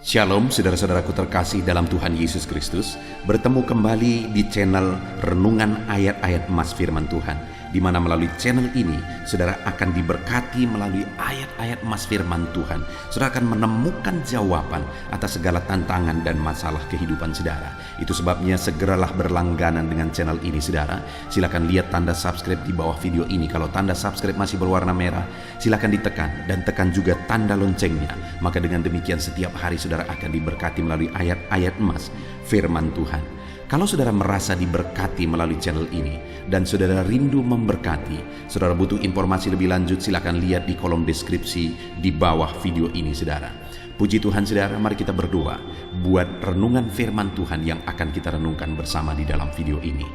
Shalom saudara-saudaraku terkasih dalam Tuhan Yesus Kristus. Bertemu kembali di channel Renungan Ayat-Ayat Emas Firman Tuhan, di mana melalui channel ini saudara akan diberkati melalui ayat-ayat emas firman Tuhan. Saudara akan menemukan jawaban atas segala tantangan dan masalah kehidupan saudara. Itu sebabnya segeralah berlangganan dengan channel ini saudara. Silakan lihat tanda subscribe di bawah video ini. Kalau tanda subscribe masih berwarna merah, silakan ditekan dan tekan juga tanda loncengnya. Maka dengan demikian setiap hari saudara akan diberkati melalui ayat-ayat emas firman Tuhan. Kalau saudara merasa diberkati melalui channel ini dan saudara rindu memberkati, saudara butuh informasi lebih lanjut, silakan lihat di kolom deskripsi di bawah video ini saudara. Puji Tuhan saudara, mari kita berdoa buat renungan firman Tuhan yang akan kita renungkan bersama di dalam video ini.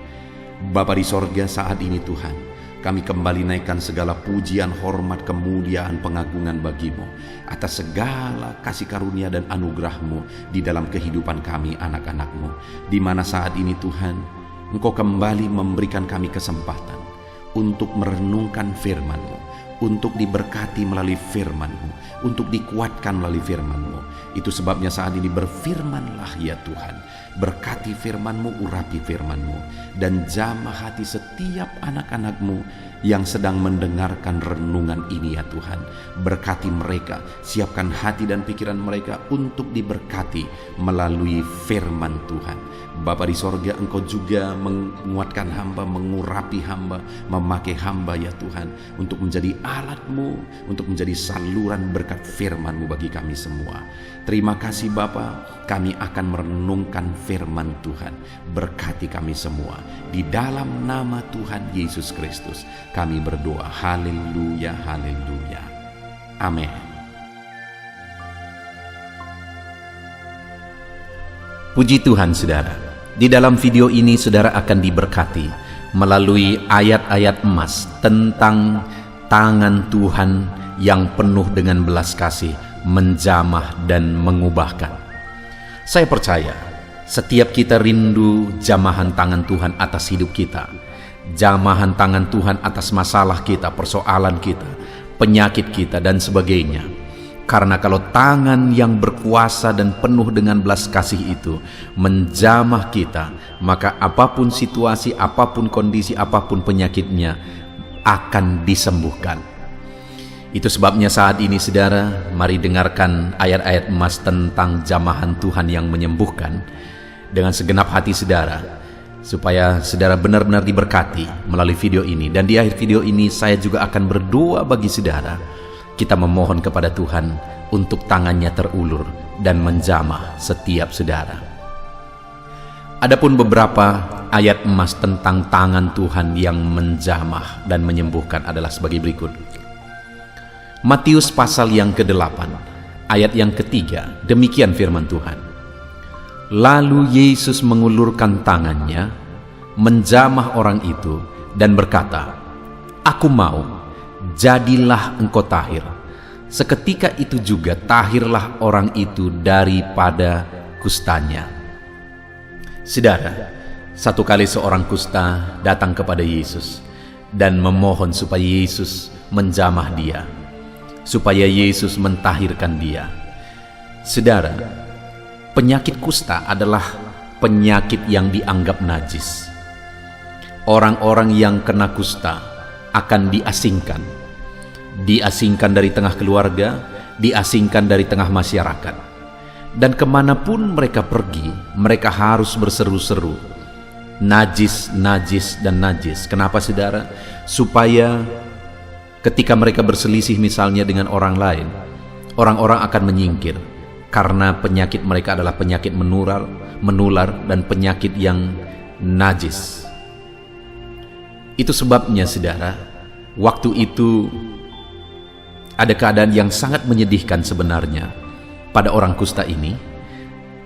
Bapa di sorga, saat ini Tuhan, kami kembali naikkan segala pujian, hormat, kemuliaan, pengagungan bagimu atas segala kasih karunia dan anugerah-Mu di dalam kehidupan kami anak-anak-Mu, di mana saat ini Tuhan, Engkau kembali memberikan kami kesempatan untuk merenungkan firman-Mu, untuk diberkati melalui firman-Mu, untuk dikuatkan melalui firman-Mu. Itu sebabnya saat ini berfirmanlah ya Tuhan, berkati firman-Mu, urapi firman-Mu, dan jamah hati setiap anak-anak-Mu yang sedang mendengarkan renungan ini ya Tuhan. Berkati mereka, siapkan hati dan pikiran mereka untuk diberkati melalui firman Tuhan. Bapa di sorga, Engkau juga menguatkan hamba, mengurapi hamba, memakai hamba ya Tuhan, untuk menjadi alat-Mu, untuk menjadi saluran berkat firman-Mu bagi kami semua. Terima kasih Bapa, kami akan merenungkan firman Tuhan. Berkati kami semua. Di dalam nama Tuhan Yesus Kristus kami berdoa. Haleluya, haleluya. Amin. Puji Tuhan saudara. Di dalam video ini saudara akan diberkati melalui ayat-ayat emas tentang tangan Tuhan yang penuh dengan belas kasih, menjamah dan mengubahkan. Saya percaya setiap kita rindu jamahan tangan Tuhan atas hidup kita, jamahan tangan Tuhan atas masalah kita, persoalan kita, penyakit kita dan sebagainya. Karena kalau tangan yang berkuasa dan penuh dengan belas kasih itu menjamah kita, maka apapun situasi, apapun kondisi, apapun penyakitnya akan disembuhkan. Itu sebabnya saat ini saudara, mari dengarkan ayat-ayat emas tentang jamahan Tuhan yang menyembuhkan dengan segenap hati saudara, supaya saudara benar-benar diberkati melalui video ini. Dan di akhir video ini saya juga akan berdoa bagi saudara. Kita memohon kepada Tuhan untuk tangannya terulur dan menjamah setiap saudara. Adapun beberapa ayat emas tentang tangan Tuhan yang menjamah dan menyembuhkan adalah sebagai berikut. Matius pasal yang ke-8, ayat yang ke-3, demikian firman Tuhan. Lalu Yesus mengulurkan tangannya, menjamah orang itu dan berkata, "Aku mau, jadilah engkau tahir." Seketika itu juga tahirlah orang itu daripada kustanya. Saudara, satu kali seorang kusta datang kepada Yesus dan memohon supaya Yesus menjamah dia, supaya Yesus mentahirkan dia. Saudara, penyakit kusta adalah penyakit yang dianggap najis. Orang-orang yang kena kusta akan diasingkan dari tengah keluarga, diasingkan dari tengah masyarakat. Dan kemanapun mereka pergi, mereka harus berseru-seru, najis, najis, dan najis. Kenapa saudara? Supaya ketika mereka berselisih misalnya dengan orang lain, orang-orang akan menyingkir, karena penyakit mereka adalah penyakit menular dan penyakit yang najis. Itu sebabnya saudara, waktu itu ada keadaan yang sangat menyedihkan sebenarnya pada orang kusta ini.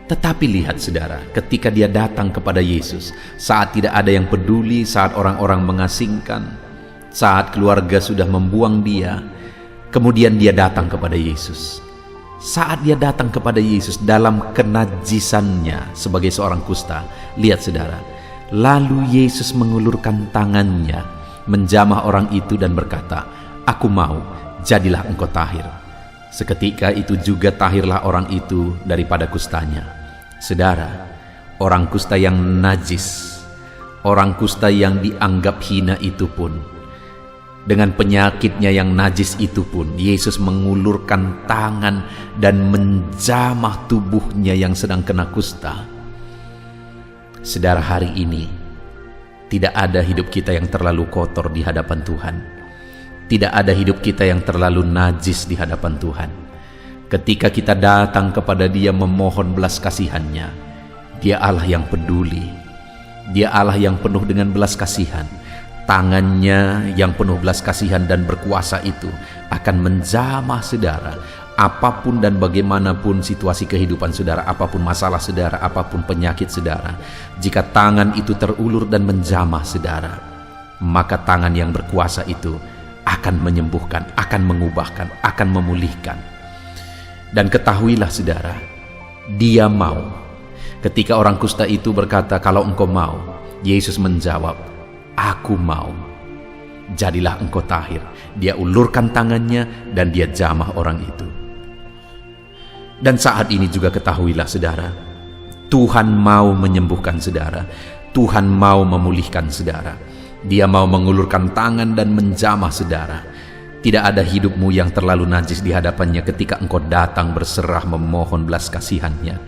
Tetapi lihat saudara, ketika dia datang kepada Yesus, saat tidak ada yang peduli, saat orang-orang mengasingkan, saat keluarga sudah membuang dia, kemudian dia datang kepada Yesus. Saat dia datang kepada Yesus dalam kenajisannya sebagai seorang kusta, lihat saudara, lalu Yesus mengulurkan tangannya, menjamah orang itu dan berkata, "Aku mau, jadilah engkau tahir." Seketika itu juga tahirlah orang itu daripada kustanya. Saudara, orang kusta yang najis, orang kusta yang dianggap hina itu pun, dengan penyakitnya yang najis itu pun, Yesus mengulurkan tangan dan menjamah tubuhnya yang sedang kena kusta. Saudara, hari ini tidak ada hidup kita yang terlalu kotor di hadapan Tuhan. Tidak ada hidup kita yang terlalu najis di hadapan Tuhan. Ketika kita datang kepada Dia memohon belas kasihan-Nya, Dia Allah yang peduli. Dia Allah yang penuh dengan belas kasihan. Tangan-Nya yang penuh belas kasihan dan berkuasa itu akan menjamah saudara. Apapun dan bagaimanapun situasi kehidupan saudara, apapun masalah saudara, apapun penyakit saudara, jika tangan itu terulur dan menjamah saudara, maka tangan yang berkuasa itu akan menyembuhkan, akan mengubahkan, akan memulihkan. Dan ketahuilah saudara, Dia mau. Ketika orang kusta itu berkata, "Kalau engkau mau," Yesus menjawab, "Aku mau. Jadilah engkau tahir." Dia ulurkan tangannya dan Dia jamah orang itu. Dan saat ini juga ketahuilah saudara, Tuhan mau menyembuhkan saudara. Tuhan mau memulihkan saudara. Dia mau mengulurkan tangan dan menjamah saudara. Tidak ada hidupmu yang terlalu najis di hadapannya ketika engkau datang berserah memohon belas kasihan-Nya.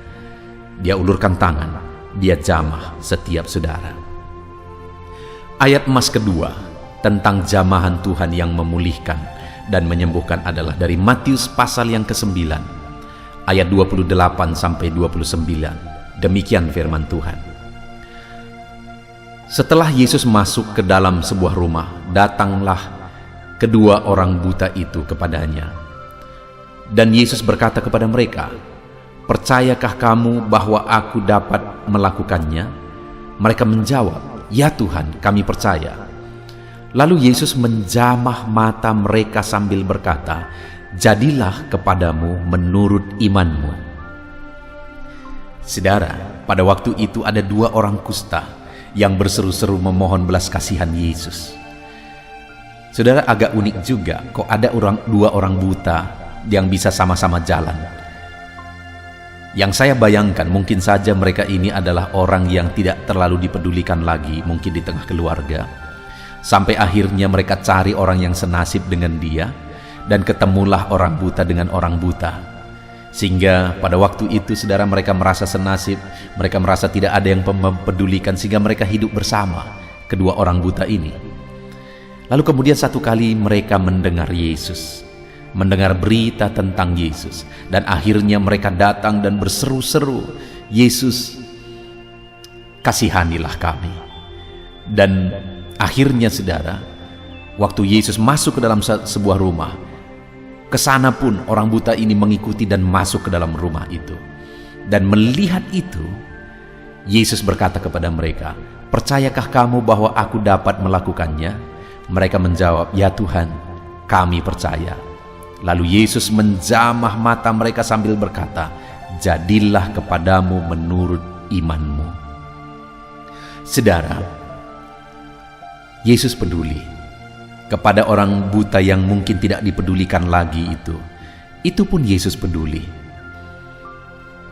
Dia ulurkan tangan, Dia jamah setiap saudara. Ayat emas kedua tentang jamahan Tuhan yang memulihkan dan menyembuhkan adalah dari Matius pasal yang ke-9 ayat 28 sampai 29. Demikian firman Tuhan. Setelah Yesus masuk ke dalam sebuah rumah, datanglah kedua orang buta itu kepadanya. Dan Yesus berkata kepada mereka, "Percayakah kamu bahwa aku dapat melakukannya?" Mereka menjawab, "Ya Tuhan, kami percaya." Lalu Yesus menjamah mata mereka sambil berkata, "Jadilah kepadamu menurut imanmu." Saudara, pada waktu itu ada dua orang kusta yang berseru-seru memohon belas kasihan Yesus. Saudara, agak unik juga kok ada dua orang buta yang bisa sama-sama jalan. Yang saya bayangkan mungkin saja mereka ini adalah orang yang tidak terlalu dipedulikan lagi mungkin di tengah keluarga. Sampai akhirnya mereka cari orang yang senasib dengan dia, dan ketemulah orang buta dengan orang buta. Sehingga pada waktu itu saudara, mereka merasa senasib, mereka merasa tidak ada yang mempedulikan, sehingga mereka hidup bersama kedua orang buta ini. Lalu kemudian satu kali mereka mendengar Yesus, mendengar berita tentang Yesus, dan akhirnya mereka datang dan berseru-seru, "Yesus, kasihanilah kami." Dan akhirnya saudara, waktu Yesus masuk ke dalam sebuah rumah, kesana pun orang buta ini mengikuti dan masuk ke dalam rumah itu. Dan melihat itu, Yesus berkata kepada mereka, "Percayakah kamu bahwa aku dapat melakukannya?" Mereka menjawab, "Ya Tuhan, kami percaya." Lalu Yesus menjamah mata mereka sambil berkata, "Jadilah kepadamu menurut imanmu." Saudara, Yesus peduli kepada orang buta yang mungkin tidak dipedulikan lagi itu. Itu pun Yesus peduli.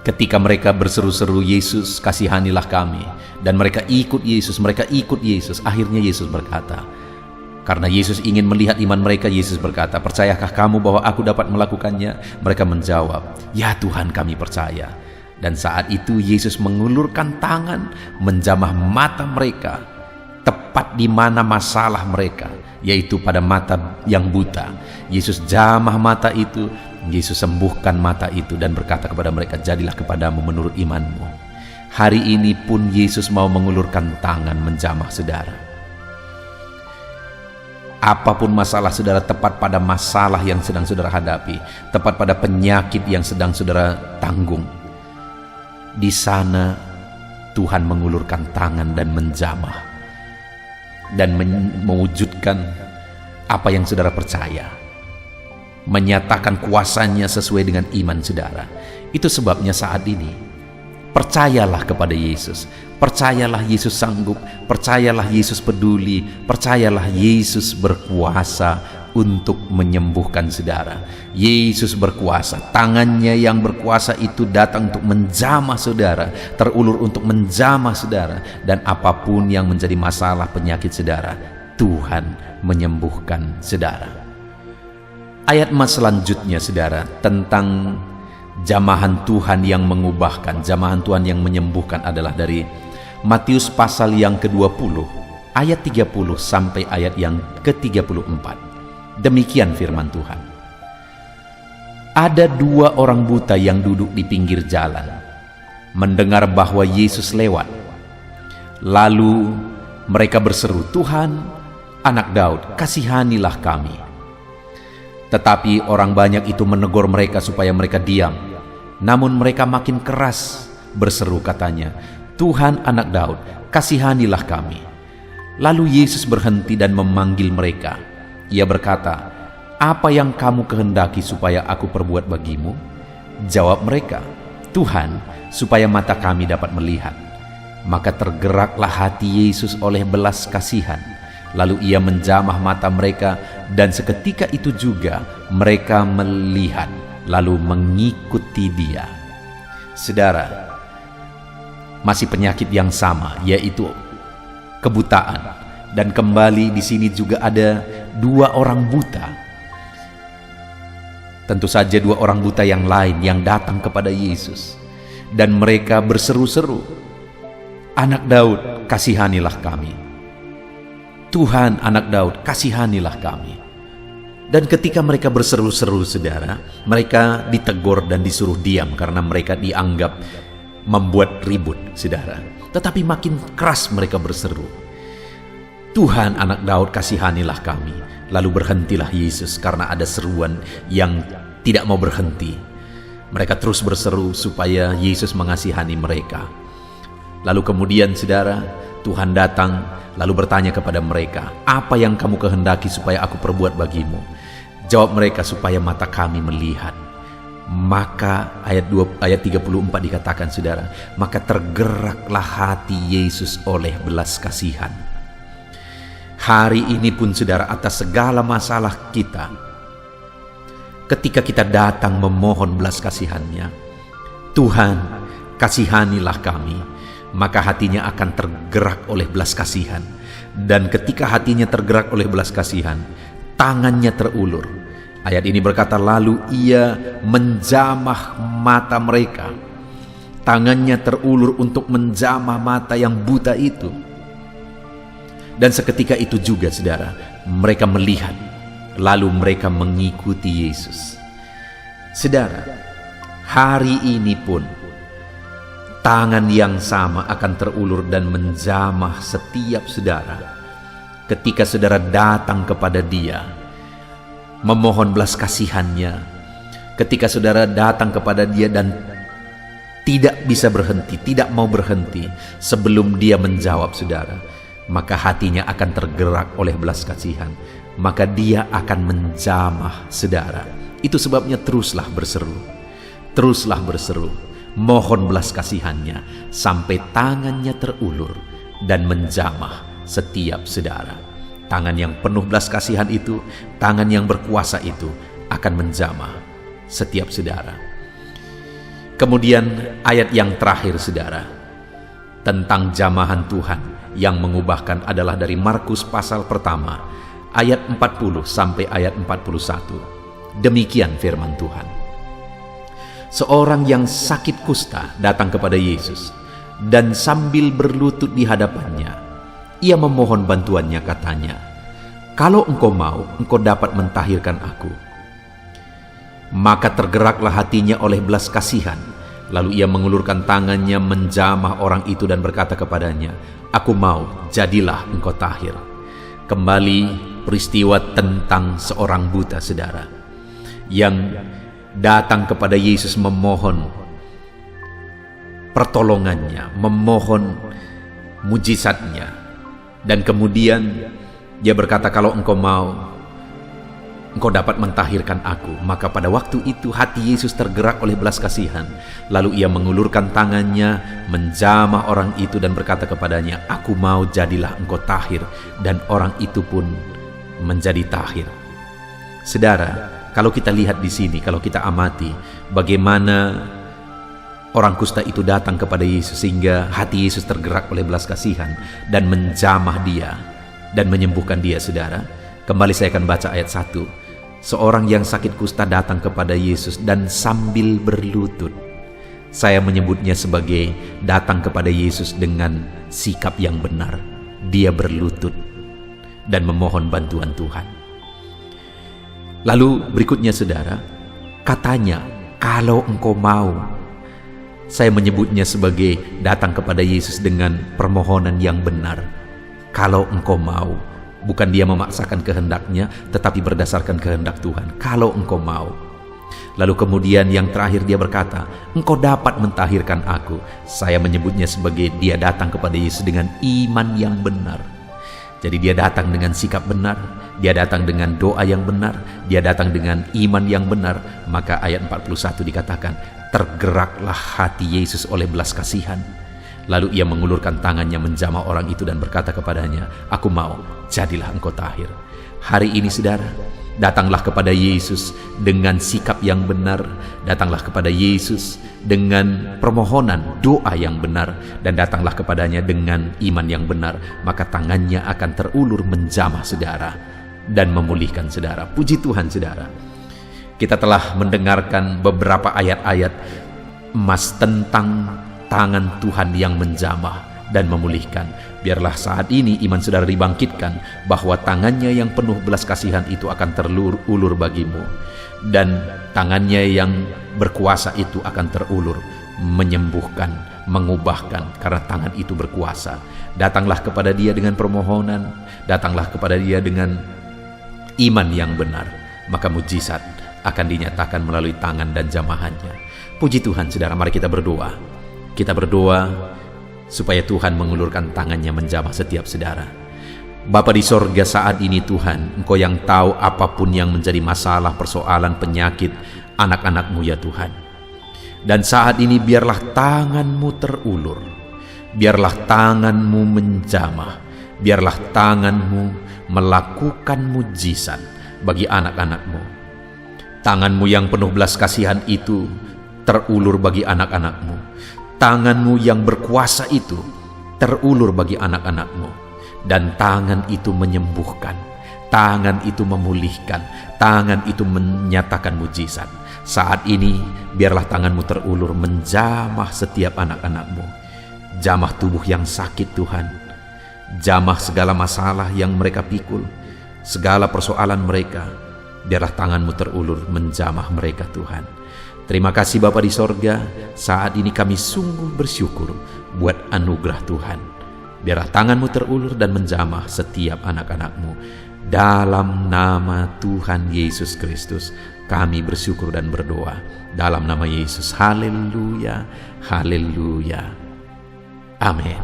Ketika mereka berseru-seru, "Yesus, kasihanilah kami." Dan mereka ikut Yesus, akhirnya Yesus berkata, karena Yesus ingin melihat iman mereka, Yesus berkata, "Percayakah kamu bahwa aku dapat melakukannya?" Mereka menjawab, "Ya Tuhan, kami percaya." Dan saat itu Yesus mengulurkan tangan, menjamah mata mereka, tepat di mana masalah mereka, yaitu pada mata yang buta. Yesus jamah mata itu, Yesus sembuhkan mata itu dan berkata kepada mereka, "Jadilah kepadamu menurut imanmu." Hari ini pun Yesus mau mengulurkan tangan menjamah saudara. Apapun masalah saudara, tepat pada masalah yang sedang saudara hadapi, tepat pada penyakit yang sedang saudara tanggung, di sana Tuhan mengulurkan tangan dan menjamah dan mewujudkan apa yang saudara percaya, menyatakan kuasanya sesuai dengan iman saudara. Itu sebabnya saat ini percayalah kepada Yesus, percayalah Yesus sanggup, percayalah Yesus peduli, percayalah Yesus berkuasa untuk menyembuhkan saudara. Yesus berkuasa, tangannya yang berkuasa itu datang untuk menjamah saudara, terulur untuk menjamah saudara, dan apapun yang menjadi masalah penyakit saudara, Tuhan menyembuhkan saudara. Ayat emas selanjutnya saudara, tentang jamahan Tuhan yang mengubahkan, jamahan Tuhan yang menyembuhkan adalah dari Matius pasal yang ke-20 ayat 30 sampai ayat yang ke-34. Demikian firman Tuhan. Ada 2 orang buta yang duduk di pinggir jalan, mendengar bahwa Yesus lewat. Lalu mereka berseru, "Tuhan, Anak Daud, kasihanilah kami." Tetapi orang banyak itu menegur mereka supaya mereka diam. Namun mereka makin keras berseru, katanya, "Tuhan, Anak Daud, kasihanilah kami." Lalu Yesus berhenti dan memanggil mereka. Ia berkata, "Apa yang kamu kehendaki supaya aku perbuat bagimu?" Jawab mereka, "Tuhan, supaya mata kami dapat melihat." Maka tergeraklah hati Yesus oleh belas kasihan. Lalu ia menjamah mata mereka, dan seketika itu juga mereka melihat, lalu mengikuti dia. Saudara, masih penyakit yang sama, yaitu kebutaan. Dan kembali di sini juga ada 2 orang buta. Tentu saja 2 orang buta yang lain yang datang kepada Yesus, dan mereka berseru-seru, "Anak Daud, kasihanilah kami. Tuhan, Anak Daud, kasihanilah kami." Dan ketika mereka berseru-seru saudara, mereka ditegur dan disuruh diam karena mereka dianggap membuat ribut saudara. Tetapi makin keras mereka berseru, "Tuhan, Anak Daud, kasihanilah kami." Lalu berhentilah Yesus karena ada seruan yang tidak mau berhenti. Mereka terus berseru supaya Yesus mengasihani mereka. Lalu kemudian saudara, Tuhan datang lalu bertanya kepada mereka, "Apa yang kamu kehendaki supaya aku perbuat bagimu?" Jawab mereka, "Supaya mata kami melihat." Maka ayat 34 dikatakan saudara, maka tergeraklah hati Yesus oleh belas kasihan. Hari ini pun saudara, atas segala masalah kita, ketika kita datang memohon belas kasihan-Nya, "Tuhan, kasihanilah kami," maka hatinya akan tergerak oleh belas kasihan. Dan ketika hatinya tergerak oleh belas kasihan, tangannya terulur. Ayat ini berkata, lalu ia menjamah mata mereka. Tangannya terulur untuk menjamah mata yang buta itu. Dan seketika itu juga saudara, mereka melihat, lalu mereka mengikuti Yesus. Saudara, hari ini pun tangan yang sama akan terulur dan menjamah setiap saudara. Ketika saudara datang kepada Dia, memohon belas kasihan-Nya, ketika saudara datang kepada Dia dan tidak bisa berhenti, tidak mau berhenti sebelum Dia menjawab saudara, maka hatinya akan tergerak oleh belas kasihan, maka Dia akan menjamah saudara. Itu sebabnya teruslah berseru, mohon belas kasihan-Nya sampai tangannya terulur dan menjamah setiap saudara. Tangan yang penuh belas kasihan itu, tangan yang berkuasa itu akan menjamah setiap saudara. Kemudian ayat yang terakhir saudara, tentang jamahan Tuhan yang mengubahkan adalah dari Markus pasal pertama ayat 40 sampai ayat 41. Demikian firman Tuhan. Seorang yang sakit kusta datang kepada Yesus, dan sambil berlutut di hadapannya, ia memohon bantuannya, katanya, "Kalau engkau mau, engkau dapat mentahirkan aku." Maka tergeraklah hatinya oleh belas kasihan. Lalu ia mengulurkan tangannya menjamah orang itu dan berkata kepadanya, "Aku mau, jadilah engkau tahir." Kembali peristiwa tentang seorang buta saudara, yang datang kepada Yesus memohon pertolongannya, memohon mujizatnya. Dan kemudian dia berkata, "Kalau engkau mau, engkau dapat mentahirkan aku." Maka pada waktu itu hati Yesus tergerak oleh belas kasihan. Lalu ia mengulurkan tangannya, menjamah orang itu dan berkata kepadanya, "Aku mau, jadilah engkau tahir." Dan orang itu pun menjadi tahir. Saudara, kalau kita lihat di sini, kalau kita amati bagaimana orang kusta itu datang kepada Yesus sehingga hati Yesus tergerak oleh belas kasihan dan menjamah dia dan menyembuhkan dia, saudara. Kembali saya akan baca ayat 1. Seorang yang sakit kusta datang kepada Yesus dan sambil berlutut. Saya menyebutnya sebagai datang kepada Yesus dengan sikap yang benar. Dia berlutut dan memohon bantuan Tuhan. Lalu berikutnya, saudara, katanya, kalau engkau mau. Saya menyebutnya sebagai datang kepada Yesus dengan permohonan yang benar. Kalau engkau mau, bukan dia memaksakan kehendaknya, tetapi berdasarkan kehendak Tuhan. Kalau engkau mau. Lalu kemudian yang terakhir dia berkata, engkau dapat mentahirkan aku. Saya menyebutnya sebagai dia datang kepada Yesus dengan iman yang benar. Jadi dia datang dengan sikap benar, dia datang dengan doa yang benar, dia datang dengan iman yang benar. Maka ayat 41 dikatakan, tergeraklah hati Yesus oleh belas kasihan. Lalu ia mengulurkan tangannya menjamah orang itu dan berkata kepadanya, aku mau, jadilah engkau tahir. Hari ini, saudara, datanglah kepada Yesus dengan sikap yang benar. Datanglah kepada Yesus dengan permohonan doa yang benar. Dan datanglah kepadanya dengan iman yang benar. Maka tangannya akan terulur menjamah saudara dan memulihkan saudara. Puji Tuhan, saudara. Kita telah mendengarkan beberapa ayat-ayat emas tentang tangan Tuhan yang menjamah dan memulihkan. Biarlah saat ini iman saudara dibangkitkan bahwa tangannya yang penuh belas kasihan itu akan terulur bagimu, dan tangannya yang berkuasa itu akan terulur menyembuhkan, mengubahkan, karena tangan itu berkuasa. Datanglah kepada dia dengan permohonan, datanglah kepada dia dengan iman yang benar, maka mujizat akan dinyatakan melalui tangan dan jamahannya. Puji Tuhan, saudara. Mari kita berdoa. Kita berdoa supaya Tuhan mengulurkan tangannya menjamah setiap saudara. Bapa di sorga, saat ini Tuhan, Engkau yang tahu apapun yang menjadi masalah, persoalan, penyakit anak-anak-Mu ya Tuhan. Dan saat ini biarlah tangan-Mu terulur, biarlah tangan-Mu menjamah, biarlah tangan-Mu melakukan mujizat bagi anak-anak-Mu. Tangan-Mu yang penuh belas kasihan itu terulur bagi anak-anak-Mu. Tangan-Mu yang berkuasa itu terulur bagi anak-anak-Mu. Dan tangan itu menyembuhkan, tangan itu memulihkan, tangan itu menyatakan mujizat. Saat ini biarlah tangan-Mu terulur menjamah setiap anak-anak-Mu. Jamah tubuh yang sakit Tuhan, jamah segala masalah yang mereka pikul, segala persoalan mereka. Biarlah tangan-Mu terulur menjamah mereka Tuhan. Terima kasih Bapa di sorga, saat ini kami sungguh bersyukur buat anugerah Tuhan. Biarlah tangan-Mu terulur dan menjamah setiap anak-anak-Mu. Dalam nama Tuhan Yesus Kristus kami bersyukur dan berdoa. Dalam nama Yesus, haleluya, haleluya, amin.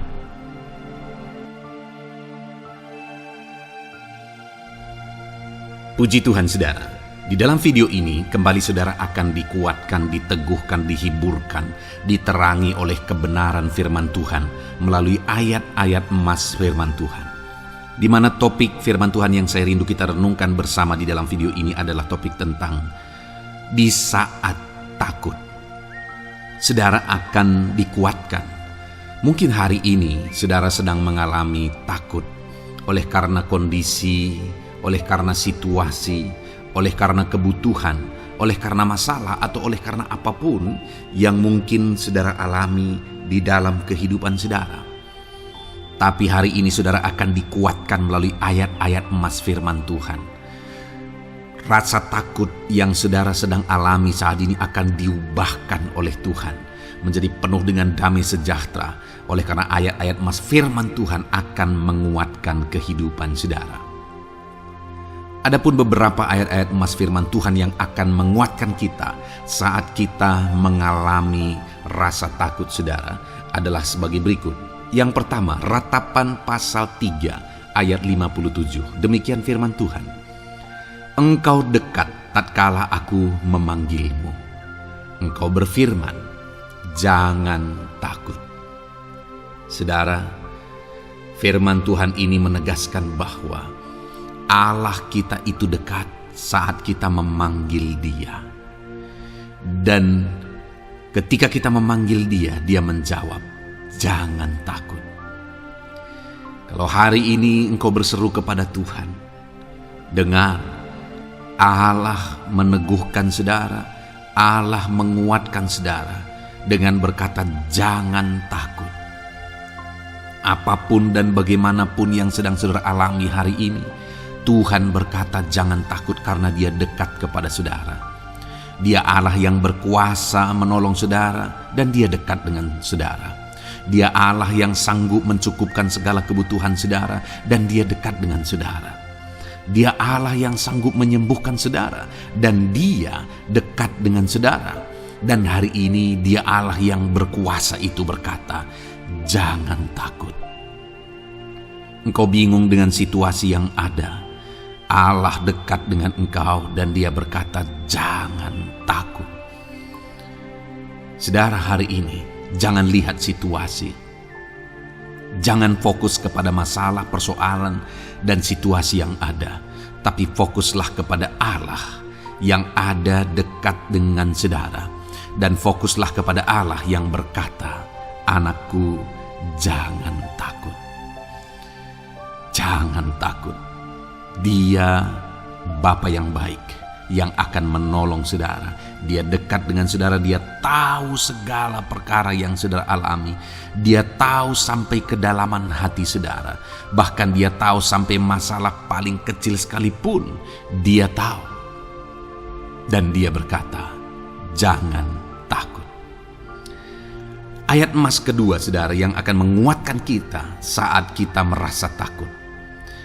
Puji Tuhan, saudara. Di dalam video ini, kembali saudara akan dikuatkan, diteguhkan, dihiburkan, diterangi oleh kebenaran firman Tuhan melalui ayat-ayat emas firman Tuhan. Di mana topik firman Tuhan yang saya rindu kita renungkan bersama di dalam video ini adalah topik tentang di saat takut. Saudara akan dikuatkan. Mungkin hari ini saudara sedang mengalami takut oleh karena kondisi, oleh karena situasi, oleh karena kebutuhan, oleh karena masalah, atau oleh karena apapun yang mungkin saudara alami di dalam kehidupan saudara. Tapi hari ini saudara akan dikuatkan melalui ayat-ayat emas firman Tuhan. Rasa takut yang saudara sedang alami saat ini akan diubahkan oleh Tuhan menjadi penuh dengan damai sejahtera, oleh karena ayat-ayat emas firman Tuhan akan menguatkan kehidupan saudara. Adapun beberapa ayat-ayat emas firman Tuhan yang akan menguatkan kita saat kita mengalami rasa takut saudara adalah sebagai berikut. Yang pertama, Ratapan pasal 3 ayat 57. Demikian firman Tuhan. Engkau dekat tatkala aku memanggilmu. Engkau berfirman, jangan takut. Saudara, firman Tuhan ini menegaskan bahwa Allah kita itu dekat saat kita memanggil Dia. Dan ketika kita memanggil Dia, Dia menjawab, "Jangan takut." Kalau hari ini engkau berseru kepada Tuhan, dengar, Allah meneguhkan saudara, Allah menguatkan saudara dengan berkata, "Jangan takut." Apapun dan bagaimanapun yang sedang saudara alami hari ini, Tuhan berkata jangan takut karena Dia dekat kepada saudara. Dia Allah yang berkuasa menolong saudara dan Dia dekat dengan saudara. Dia Allah yang sanggup mencukupkan segala kebutuhan saudara dan Dia dekat dengan saudara. Dia Allah yang sanggup menyembuhkan saudara dan Dia dekat dengan saudara. Dan hari ini Dia Allah yang berkuasa itu berkata, "Jangan takut." Engkau bingung dengan situasi yang ada. Allah dekat dengan engkau dan Dia berkata, "Jangan takut." Saudara, hari ini jangan lihat situasi. Jangan fokus kepada masalah, persoalan, dan situasi yang ada. Tapi fokuslah kepada Allah yang ada dekat dengan saudara. Dan fokuslah kepada Allah yang berkata, "Anakku, jangan takut." Jangan takut. Dia Bapa yang baik, yang akan menolong saudara. Dia dekat dengan saudara, Dia tahu segala perkara yang saudara alami. Dia tahu sampai kedalaman hati saudara. Bahkan Dia tahu sampai masalah paling kecil sekalipun, Dia tahu. Dan Dia berkata, "Jangan takut." Ayat emas kedua saudara yang akan menguatkan kita saat kita merasa takut.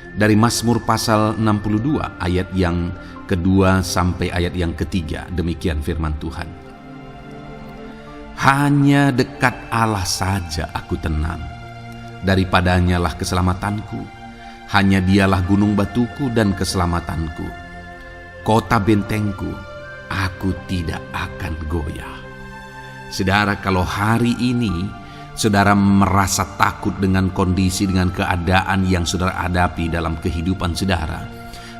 Dari Mazmur pasal 62 ayat yang kedua sampai ayat yang ketiga, demikian firman Tuhan. "Hanya dekat Allah saja aku tenang, daripadanya lah keselamatanku. Hanya Dialah gunung batuku dan keselamatanku, kota bentengku, aku tidak akan goyah." Saudara, kalau hari ini saudara merasa takut dengan kondisi, dengan keadaan yang saudara hadapi dalam kehidupan saudara,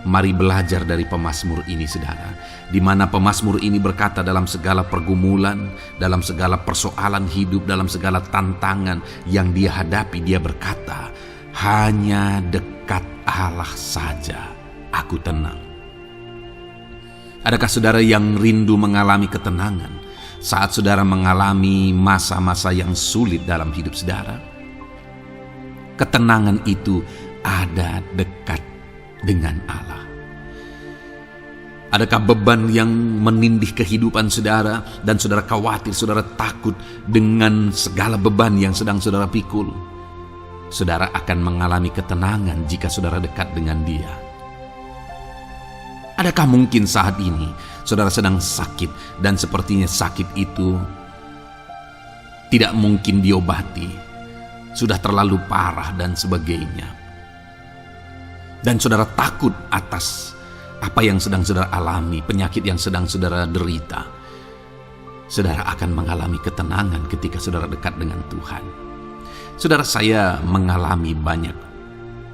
mari belajar dari pemazmur ini saudara, di mana pemazmur ini berkata dalam segala pergumulan, dalam segala persoalan hidup, dalam segala tantangan yang dia hadapi, dia berkata, "Hanya dekat Allah saja aku tenang." Adakah saudara yang rindu mengalami ketenangan saat saudara mengalami masa-masa yang sulit dalam hidup saudara? Ketenangan itu ada dekat dengan Allah. Adakah beban yang menindih kehidupan saudara dan saudara khawatir, saudara takut dengan segala beban yang sedang saudara pikul? Saudara akan mengalami ketenangan jika saudara dekat dengan Dia. Adakah mungkin saat ini saudara sedang sakit dan sepertinya sakit itu tidak mungkin diobati, sudah terlalu parah dan sebagainya, dan saudara takut atas apa yang sedang saudara alami, penyakit yang sedang saudara derita? Saudara akan mengalami ketenangan ketika saudara dekat dengan Tuhan. Saudara, saya mengalami banyak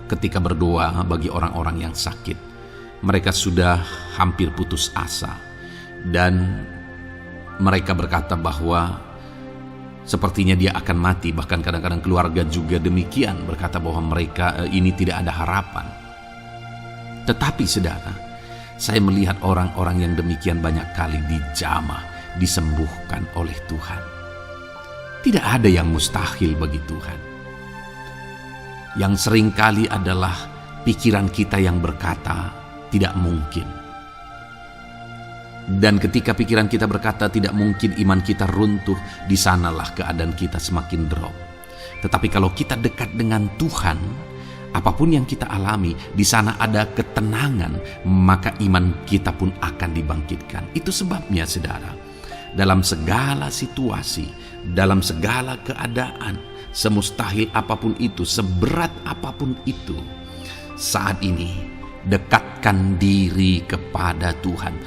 ketika berdoa bagi orang-orang yang sakit. Mereka sudah hampir putus asa dan mereka berkata bahwa sepertinya dia akan mati. Bahkan kadang-kadang keluarga juga demikian, berkata bahwa mereka ini tidak ada harapan. Tetapi saudara, saya melihat orang-orang yang demikian banyak kali dijamah, disembuhkan oleh Tuhan. Tidak ada yang mustahil bagi Tuhan. Yang seringkali adalah pikiran kita yang berkata tidak mungkin. Dan ketika pikiran kita berkata tidak mungkin, iman kita runtuh, di sanalah keadaan kita semakin drop. Tetapi kalau kita dekat dengan Tuhan, apapun yang kita alami, di sana ada ketenangan, maka iman kita pun akan dibangkitkan. Itu sebabnya saudara, dalam segala situasi, dalam segala keadaan, semustahil apapun itu, seberat apapun itu, saat ini dekatkan diri kepada Tuhan.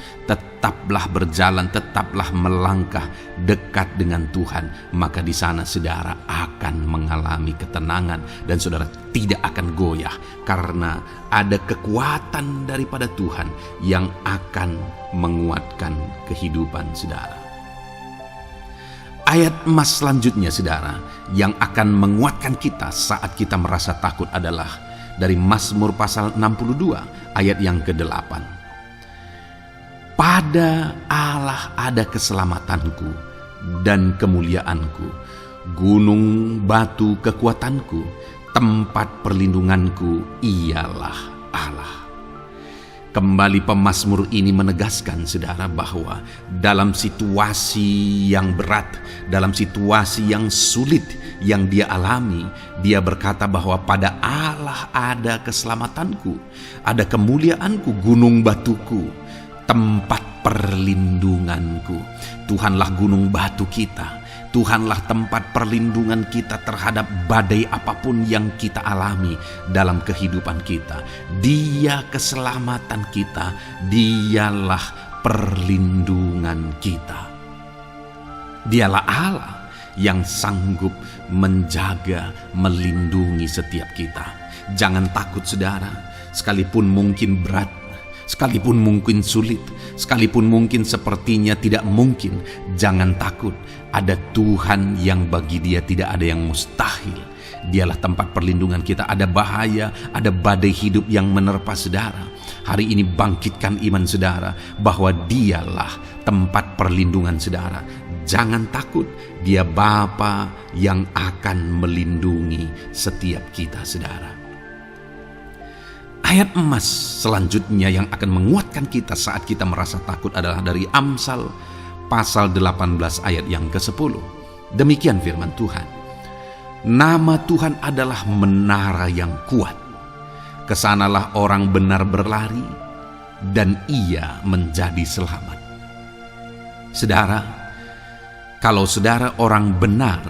tetaplah berjalan, tetaplah melangkah dekat dengan Tuhan, maka di sana saudara akan mengalami ketenangan dan saudara tidak akan goyah karena ada kekuatan daripada Tuhan yang akan menguatkan kehidupan saudara. Ayat emas selanjutnya saudara yang akan menguatkan kita saat kita merasa takut adalah dari Mazmur pasal 62 ayat yang ke-8. Pada Allah ada keselamatanku dan kemuliaanku, gunung batu kekuatanku, tempat perlindunganku ialah Allah. Kembali pemazmur ini menegaskan saudara bahwa dalam situasi yang berat, dalam situasi yang sulit yang dia alami, dia berkata bahwa pada Allah ada keselamatanku, ada kemuliaanku, gunung batuku, tempat perlindunganku. Tuhanlah gunung batu kita. Tuhanlah tempat perlindungan kita terhadap badai apapun yang kita alami dalam kehidupan kita. Dia keselamatan kita. Dialah perlindungan kita. Dialah Allah yang sanggup menjaga, melindungi setiap kita. Jangan takut saudara, sekalipun mungkin berat, sekalipun mungkin sulit, sekalipun mungkin sepertinya tidak mungkin, jangan takut. Ada Tuhan yang bagi dia tidak ada yang mustahil. Dialah tempat perlindungan kita. Ada bahaya, ada badai hidup yang menerpa saudara. Hari ini bangkitkan iman saudara bahwa dialah tempat perlindungan saudara. Jangan takut, dia Bapa yang akan melindungi setiap kita saudara. Ayat emas selanjutnya yang akan menguatkan kita saat kita merasa takut adalah dari Amsal pasal 18 ayat yang ke-10. Demikian firman Tuhan. Nama Tuhan adalah menara yang kuat. Kesanalah orang benar berlari dan ia menjadi selamat. Saudara, kalau saudara orang benar,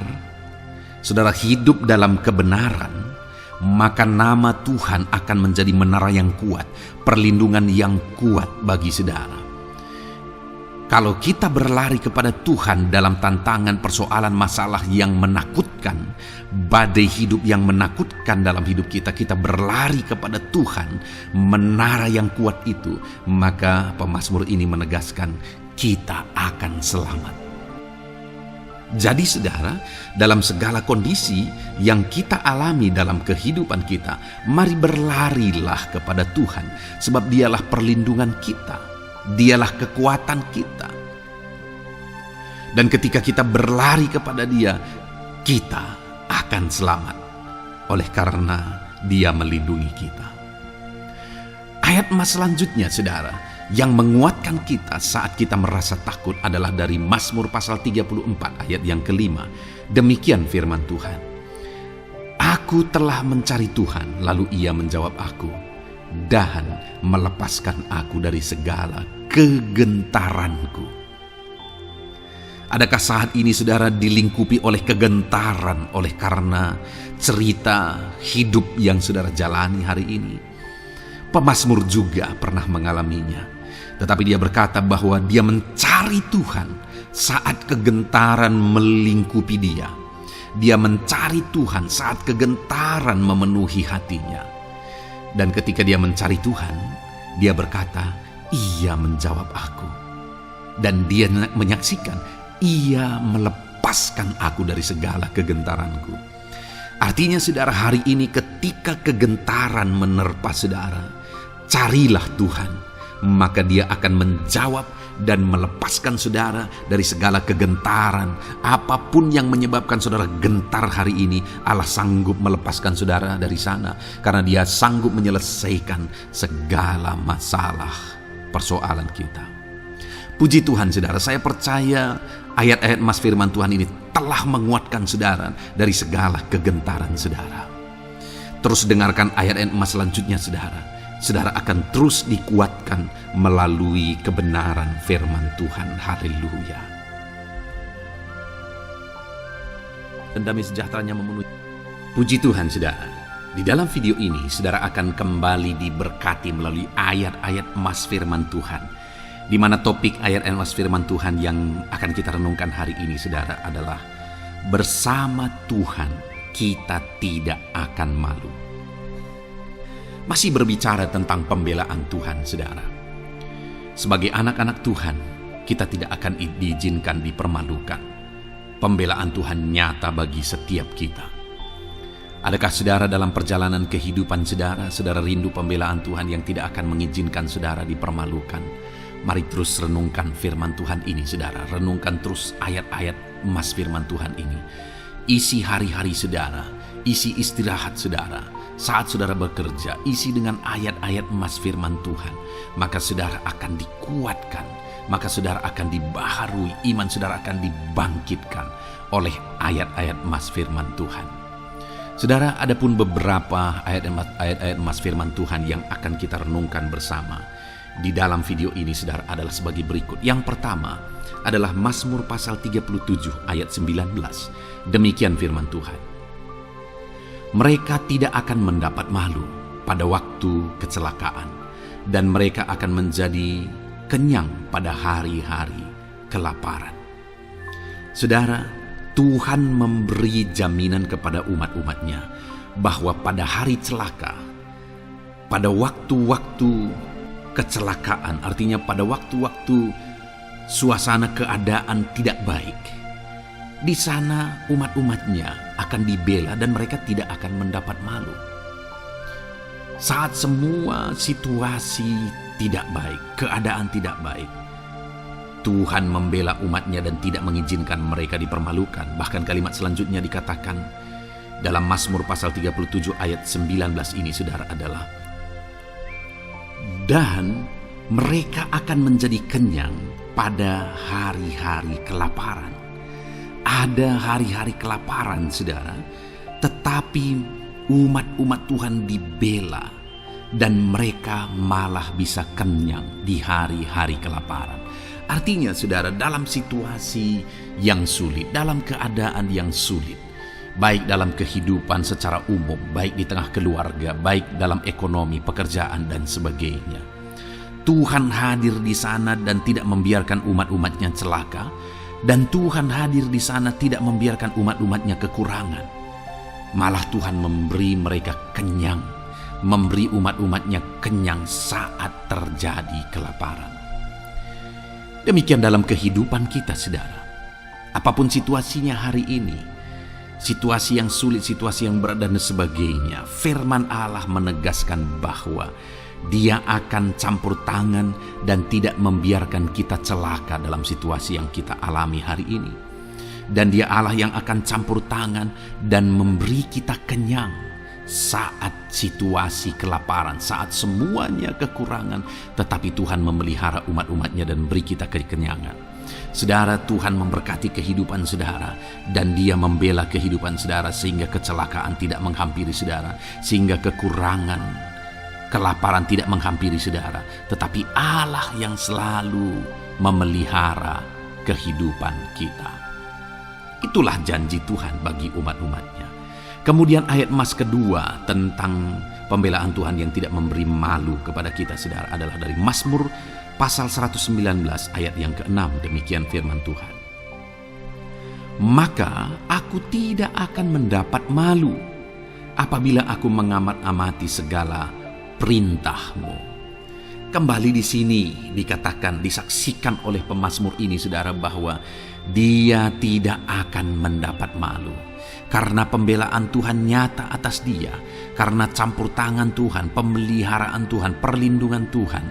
saudara hidup dalam kebenaran, maka nama Tuhan akan menjadi menara yang kuat, perlindungan yang kuat bagi saudara. Kalau kita berlari kepada Tuhan dalam tantangan, persoalan, masalah yang menakutkan, badai hidup yang menakutkan dalam hidup kita, kita berlari kepada Tuhan, menara yang kuat itu, maka pemazmur ini menegaskan kita akan selamat. Jadi saudara, dalam segala kondisi yang kita alami dalam kehidupan kita, mari berlarilah kepada Tuhan, sebab dialah perlindungan kita, dialah kekuatan kita. Dan ketika kita berlari kepada dia, kita akan selamat, oleh karena dia melindungi kita. Ayat emas selanjutnya saudara, yang menguatkan kita saat kita merasa takut adalah dari Mazmur pasal 34 ayat yang ke-5. Demikian firman Tuhan. Aku telah mencari Tuhan, lalu ia menjawab aku dan melepaskan aku dari segala kegentaranku. Adakah saat ini saudara dilingkupi oleh kegentaran oleh karena cerita hidup yang saudara jalani hari ini? Pemazmur juga pernah mengalaminya. Tetapi dia berkata bahwa dia mencari Tuhan saat kegentaran melingkupi dia. Dia mencari Tuhan saat kegentaran memenuhi hatinya. Dan ketika dia mencari Tuhan, dia berkata, ia menjawab aku. Dan dia menyaksikan, ia melepaskan aku dari segala kegentaranku. Artinya saudara, hari ini ketika kegentaran menerpa saudara, carilah Tuhan, maka dia akan menjawab dan melepaskan saudara dari segala kegentaran. Apapun yang menyebabkan saudara gentar hari ini, Allah sanggup melepaskan saudara dari sana, karena dia sanggup menyelesaikan segala masalah persoalan kita. Puji Tuhan saudara, saya percaya ayat-ayat emas firman Tuhan ini telah menguatkan saudara dari segala kegentaran saudara. Terus dengarkan ayat-ayat emas selanjutnya saudara. Saudara akan terus dikuatkan melalui kebenaran firman Tuhan. Haleluya. Dan damai sejahteranya memenuhi. Puji Tuhan saudara. Di dalam video ini saudara akan kembali diberkati melalui ayat-ayat emas firman Tuhan. di mana topik ayat-ayat mas firman Tuhan yang akan kita renungkan hari ini, saudara, adalah bersama Tuhan kita tidak akan malu. Masih berbicara tentang pembelaan Tuhan, saudara. Sebagai anak-anak Tuhan, kita tidak akan diizinkan dipermalukan. Pembelaan Tuhan nyata bagi setiap kita. Adakah saudara dalam perjalanan kehidupan saudara rindu pembelaan Tuhan yang tidak akan mengizinkan saudara dipermalukan? Mari terus renungkan firman Tuhan ini, saudara. Renungkan terus ayat-ayat emas firman Tuhan ini. Isi hari-hari saudara, isi istirahat saudara, saat saudara bekerja, isi dengan ayat-ayat emas firman Tuhan. Maka saudara akan dikuatkan, maka saudara akan dibaharui, iman saudara akan dibangkitkan oleh ayat-ayat emas firman Tuhan. Saudara, ada pun beberapa ayat-ayat emas firman Tuhan yang akan kita renungkan bersama di dalam video ini, saudara, adalah sebagai berikut. Yang pertama adalah Mazmur pasal 37 ayat 19. Demikian firman Tuhan. Mereka tidak akan mendapat malu pada waktu kecelakaan, dan mereka akan menjadi kenyang pada hari-hari kelaparan. Saudara, Tuhan memberi jaminan kepada umat-umatnya bahwa pada hari celaka, pada waktu-waktu kecelakaan, artinya pada waktu-waktu suasana keadaan tidak baik, di sana umat-umatnya akan dibela dan mereka tidak akan mendapat malu. Saat semua situasi tidak baik, keadaan tidak baik, Tuhan membela umatnya dan tidak mengizinkan mereka dipermalukan. Bahkan kalimat selanjutnya dikatakan dalam Mazmur pasal 37 ayat 19 ini, saudara, adalah dan mereka akan menjadi kenyang pada hari-hari kelaparan. Ada hari-hari kelaparan, saudara, tetapi umat-umat Tuhan dibela dan mereka malah bisa kenyang di hari-hari kelaparan. Artinya, saudara, dalam situasi yang sulit, dalam keadaan yang sulit, baik dalam kehidupan secara umum, baik di tengah keluarga, baik dalam ekonomi, pekerjaan, dan sebagainya, Tuhan hadir di sana dan tidak membiarkan umat-umatnya celaka, dan Tuhan hadir di sana tidak membiarkan umat-umatnya kekurangan. Malah Tuhan memberi mereka kenyang, memberi umat-umatnya kenyang saat terjadi kelaparan. Demikian dalam kehidupan kita, saudara. Apapun situasinya hari ini, situasi yang sulit, situasi yang berat, dan sebagainya, firman Allah menegaskan bahwa Dia akan campur tangan dan tidak membiarkan kita celaka dalam situasi yang kita alami hari ini. Dan Dia Allah yang akan campur tangan dan memberi kita kenyang saat situasi kelaparan, saat semuanya kekurangan, tetapi Tuhan memelihara umat-umatnya dan beri kita kekenyangan. Saudara, Tuhan memberkati kehidupan saudara, dan Dia membela kehidupan saudara sehingga kecelakaan tidak menghampiri saudara, sehingga kekurangan, kelaparan tidak menghampiri saudara, tetapi Allah yang selalu memelihara kehidupan kita. Itulah janji Tuhan bagi umat-umatnya. Kemudian ayat emas kedua tentang pembelaan Tuhan yang tidak memberi malu kepada kita, saudara, adalah dari Mazmur pasal 119 ayat yang ke-6. Demikian firman Tuhan. Maka aku tidak akan mendapat malu apabila aku mengamat-amati segala perintah-Mu. Kembali di sini dikatakan, disaksikan oleh pemazmur ini, saudara, bahwa dia tidak akan mendapat malu. Karena pembelaan Tuhan nyata atas dia, karena campur tangan Tuhan, pemeliharaan Tuhan, perlindungan Tuhan,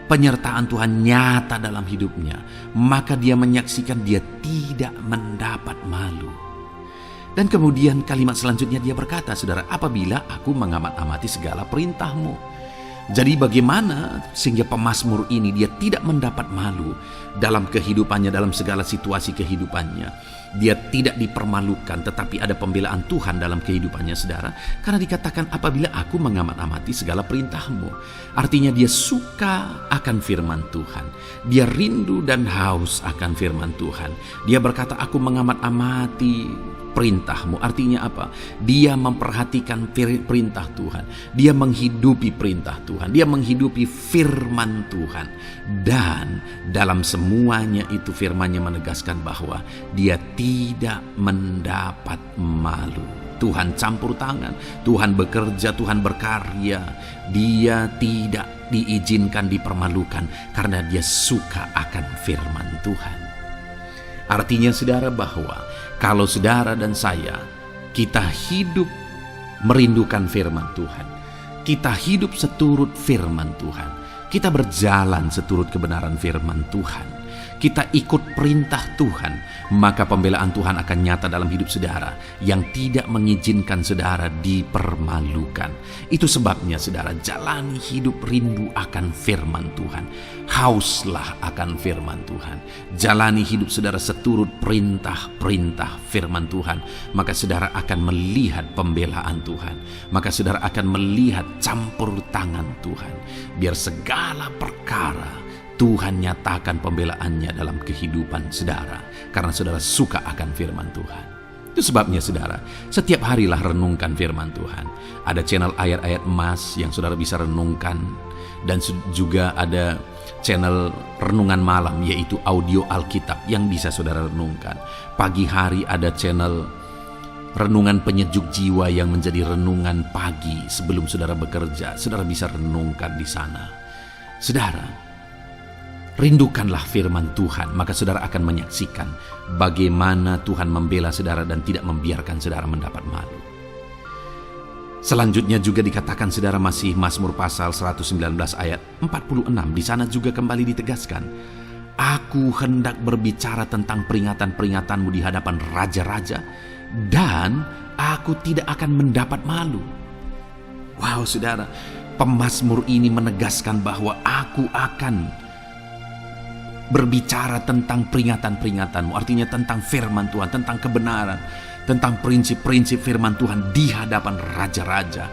penyertaan Tuhan nyata dalam hidupnya, maka dia menyaksikan dia tidak mendapat malu. Dan kemudian kalimat selanjutnya dia berkata, saudara, apabila aku mengamat-amati segala perintah-Mu. Jadi bagaimana sehingga pemazmur ini dia tidak mendapat malu dalam kehidupannya, dalam segala situasi kehidupannya. Dia tidak dipermalukan, tetapi ada pembelaan Tuhan dalam kehidupannya, saudara. Karena dikatakan apabila aku mengamat-amati segala perintah-Mu. Artinya dia suka akan firman Tuhan. Dia rindu dan haus akan firman Tuhan. Dia berkata, aku mengamat-amati perintah-Mu. Artinya apa? Dia memperhatikan perintah Tuhan. Dia menghidupi perintah Tuhan. Dia menghidupi firman Tuhan. Dan dalam semuanya itu firman-Nya menegaskan bahwa dia tidak mendapat malu. Tuhan campur tangan, Tuhan bekerja, Tuhan berkarya. Dia tidak diizinkan dipermalukan karena dia suka akan firman Tuhan. Artinya saudara bahwa kalau saudara dan saya, kita hidup merindukan firman Tuhan, kita hidup seturut firman Tuhan, kita berjalan seturut kebenaran firman Tuhan, kita ikut perintah Tuhan, maka pembelaan Tuhan akan nyata dalam hidup saudara yang tidak mengizinkan saudara dipermalukan. Itu sebabnya saudara, jalani hidup rindu akan firman Tuhan. Hauslah akan firman Tuhan. Jalani hidup saudara seturut perintah-perintah firman Tuhan, maka saudara akan melihat pembelaan Tuhan. Maka saudara akan melihat campur tangan Tuhan. Biar segala perkara Tuhan nyatakan pembelaannya dalam kehidupan saudara, karena saudara suka akan firman Tuhan. Itu sebabnya saudara, setiap harilah renungkan firman Tuhan. Ada channel ayat-ayat emas yang saudara bisa renungkan, dan juga ada channel renungan malam, yaitu audio Alkitab yang bisa saudara renungkan. Pagi hari ada channel renungan penyejuk jiwa yang menjadi renungan pagi sebelum saudara bekerja. Saudara bisa renungkan di sana. Saudara, rindukanlah firman Tuhan, maka saudara akan menyaksikan bagaimana Tuhan membela saudara dan tidak membiarkan saudara mendapat malu. Selanjutnya juga dikatakan saudara, masih Mazmur pasal 119 ayat 46. Di sana juga kembali ditegaskan, aku hendak berbicara tentang peringatan-peringatanmu di hadapan raja-raja, dan aku tidak akan mendapat malu. Wow saudara, pemazmur ini menegaskan bahwa aku akan berbicara tentang peringatan-peringatanmu, artinya tentang firman Tuhan, tentang kebenaran, tentang prinsip-prinsip firman Tuhan di hadapan raja-raja.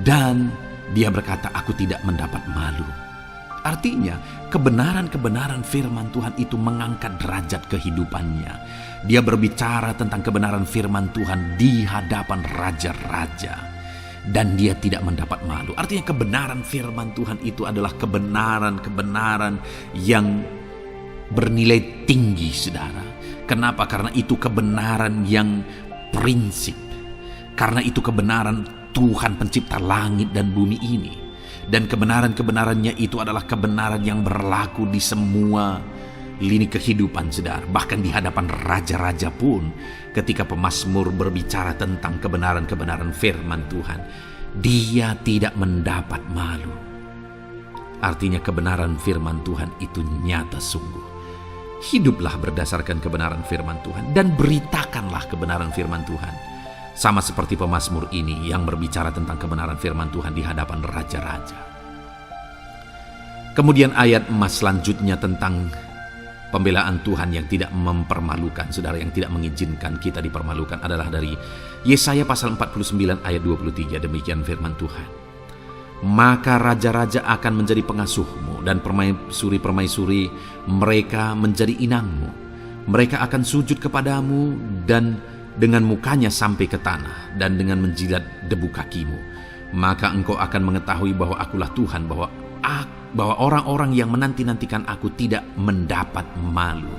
Dan dia berkata, aku tidak mendapat malu. Artinya kebenaran-kebenaran firman Tuhan itu mengangkat derajat kehidupannya. Dia berbicara tentang kebenaran firman Tuhan di hadapan raja-raja, dan dia tidak mendapat malu. Artinya kebenaran firman Tuhan itu adalah kebenaran-kebenaran yang bernilai tinggi saudara. Kenapa? Karena itu kebenaran yang prinsip. Karena itu kebenaran Tuhan pencipta langit dan bumi ini. Dan kebenaran-kebenarannya itu adalah kebenaran yang berlaku di semua lini kehidupan saudara. Bahkan di hadapan raja-raja pun, ketika pemazmur berbicara tentang kebenaran-kebenaran firman Tuhan, dia tidak mendapat malu. Artinya kebenaran firman Tuhan itu nyata sungguh. Hiduplah berdasarkan kebenaran firman Tuhan dan beritakanlah kebenaran firman Tuhan. Sama seperti pemazmur ini yang berbicara tentang kebenaran firman Tuhan di hadapan raja-raja. Kemudian ayat emas selanjutnya tentang pembelaan Tuhan yang tidak mempermalukan, saudara, yang tidak mengizinkan kita dipermalukan adalah dari Yesaya pasal 49 ayat 23. Demikian firman Tuhan. Maka raja-raja akan menjadi pengasuhmu, dan permaisuri-permaisuri mereka menjadi inangmu. Mereka akan sujud kepadamu dan dengan mukanya sampai ke tanah, dan dengan menjilat debu kakimu. Maka engkau akan mengetahui bahwa akulah Tuhan, bahwa orang-orang yang menanti-nantikan aku tidak mendapat malu.